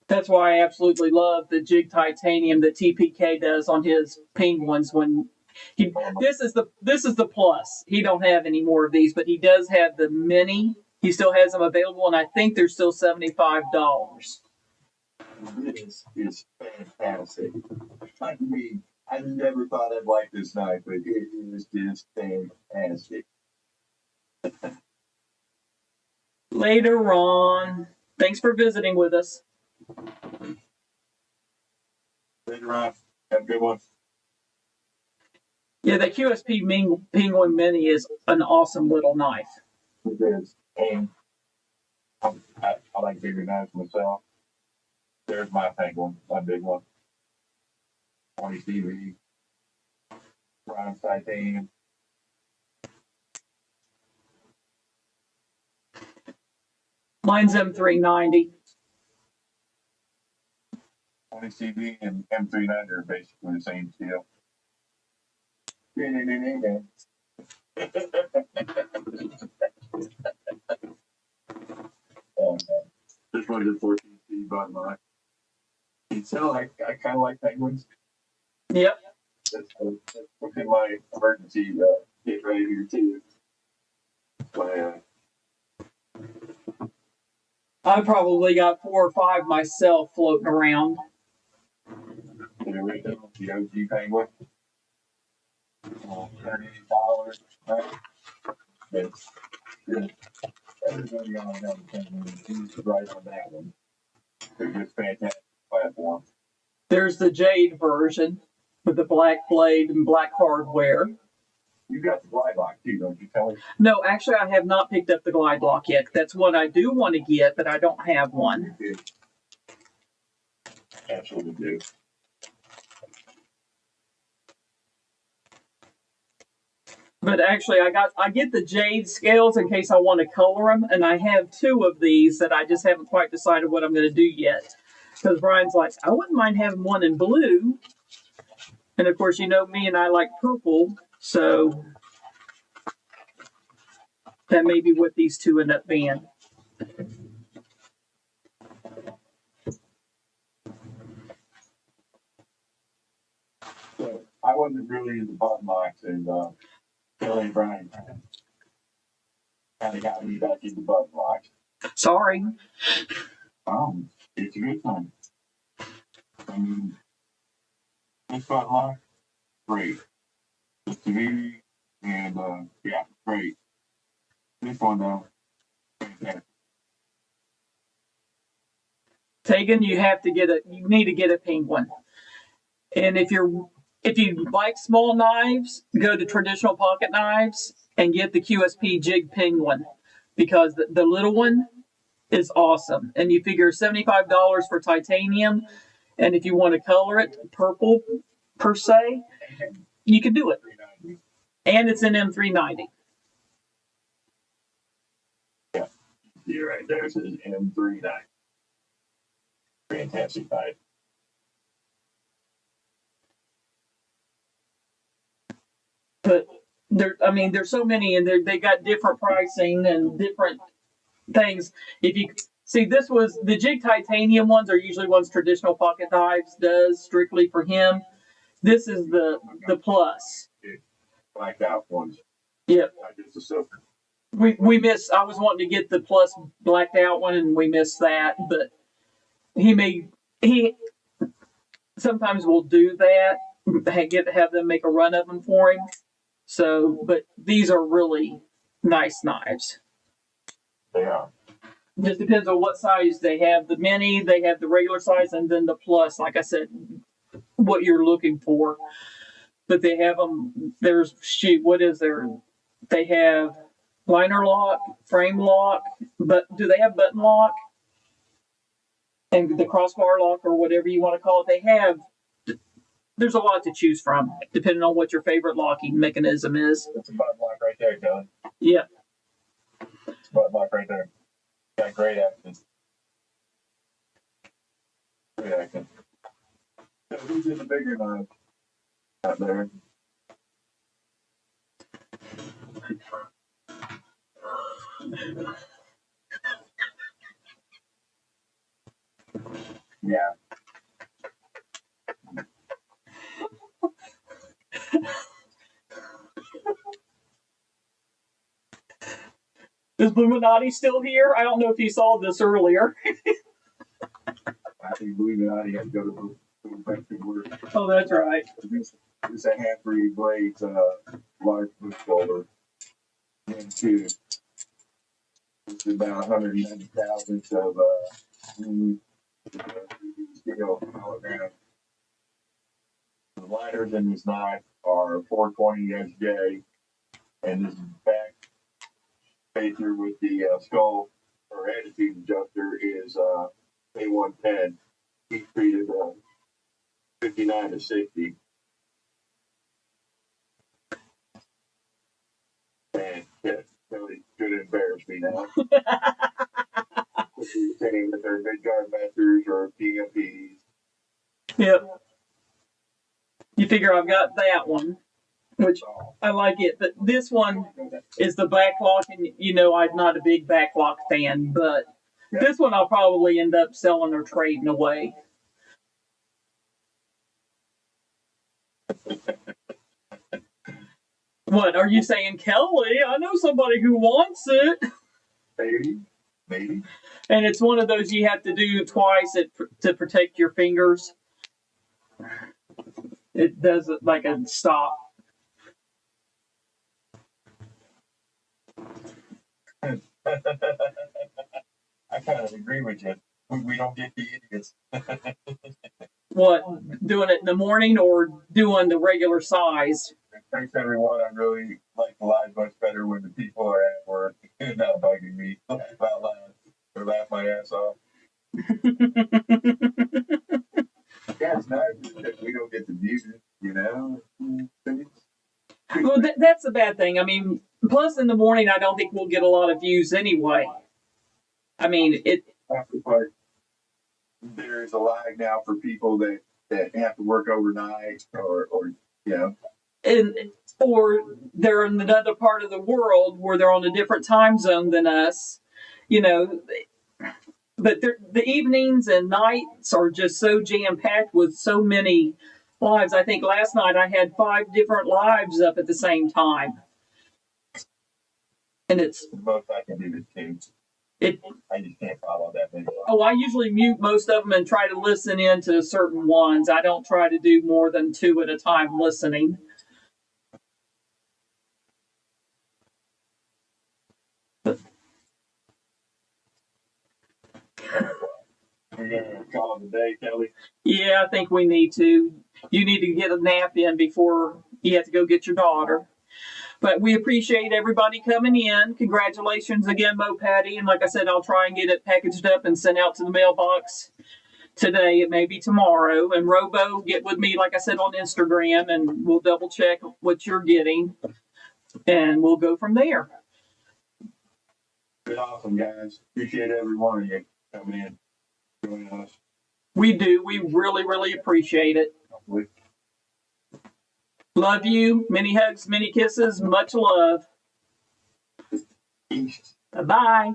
That's why I absolutely love the jig titanium that TPK does on his penguins. When this is the plus. He don't have any more of these, but he does have the mini. He still has them available, and I think they're still $75. This is fantastic. I mean, I never thought I'd like this knife, but it is just fantastic. Later on. Thanks for visiting with us. Later on. Have a good one. Yeah, the QSP Penguin Mini is an awesome little knife. It is. And I like bigger knives myself. There's my penguin, my big one. 20 CV. Bronze titanium. Mine's M390. 20 CV and M390 are basically the same steel. This one's a 14 CV bottom line. You tell I kind of like penguins. Yep. That's what's in my emergency kit right here too. I probably got 4 or 5 myself floating around. The original, the OG penguin. $38, right? It's good. Everybody on that penguin is right on that one. They're just fantastic platforms. There's the Jade version. with the black blade and black hardware. You got the glide lock too, don't you, Kelly? No, actually, I have not picked up the glide lock yet. That's what I do want to get, but I don't have one. Absolutely do. But actually, I get the jade scales in case I want to color them, and I have 2 of these that I just haven't quite decided what I'm going to do yet. Because Brian's like, I wouldn't mind having one in blue, and of course, you know me and I like purple, so that may be what these 2 end up being. So I wasn't really into button locks, and Kelly and Brian kind of got me back into button locks. Sorry. It's a good thing. I mean, this button lock, great. The TV, and yeah, great. This one though, fantastic. Tegan, you need to get a pink one. And if you like small knives, go to traditional pocket knives and get the QSP jig pin one, because the little one is awesome. And you figure $75 for titanium, and if you want to color it purple per se, you can do it. And it's an M390. Yeah, you're right there. It says M390. Fantastic knife. But there's so many, and they got different pricing and different things. If you see, this was the jig titanium ones are usually ones traditional pocket knives does strictly for him. This is the plus. Blacked out ones. Yep. Not just the silver. We missed. I was wanting to get the plus blacked out one, and we missed that. But he sometimes will do that. Have them make a run of them for him. So, but these are really nice knives. They are. Just depends on what size they have. The mini, they have the regular size, and then the plus, like I said, what you're looking for. But they have them. What is there? They have liner lock, frame lock, but do they have button lock? And the crossbar lock, or whatever you want to call it. There's a lot to choose from, depending on what your favorite locking mechanism is. That's a button lock right there, Kelly. Yeah. It's a button lock right there. Got great action. Great action. So who's in the bigger knife out there? Yeah. Is Illuminati still here? I don't know if you saw this earlier. I think Illuminati had to go back to work. Oh, that's right. It's a half-breed blades, large bush folder. And two, it's about 190,000 of steel hologram. The liners in this knife are 420 SJ, and this back spacer with the skull or attitude adjuster is A110. Heat treated 59 to 60. And yeah, really could embarrass me now. Saying that they're mid-guard masters or PMPs. Yep. You figure I've got that one, which I like it. But this one is the backlock, and I'm not a big backlock fan, but this one I'll probably end up selling or trading away. What are you saying, Kelly? I know somebody who wants it. Maybe. And it's one of those you have to do twice to protect your fingers. It does it like a stop. I kind of agree with you. We don't get the idiots. What, doing it in the morning or doing the regular size? Thanks everyone. I really like the live much better when the people are at work and not bugging me. Laugh out loud or laugh my ass off. Yeah, it's nice that we don't get to music, you know. Well, that's the bad thing. I mean, plus in the morning, I don't think we'll get a lot of views anyway. I mean, But there's a lag now for people that have to work overnight or you know. or they're in another part of the world where they're on a different time zone than us, you know. But the evenings and nights are just so jam packed with so many lives. I think last night I had 5 different lives up at the same time, and it's The most I can do is 2. I just can't follow that many. Oh, I usually mute most of them and try to listen in to certain ones. I don't try to do more than 2 at a time listening. We're gonna call it a day, Kelly. Yeah, I think we need to. You need to get a nap in before you have to go get your daughter. But we appreciate everybody coming in. Congratulations again, Mo Patty. And like I said, I'll try and get it packaged up and sent out to the mailbox today. It may be tomorrow. And Robo, get with me, like I said, on Instagram, and we'll double check what you're getting. And we'll go from there. Been awesome, guys. Appreciate every one of you coming in, joining us. We do. We really, really appreciate it. Love you. Many hugs, many kisses. Much love. Peace. Bye-bye.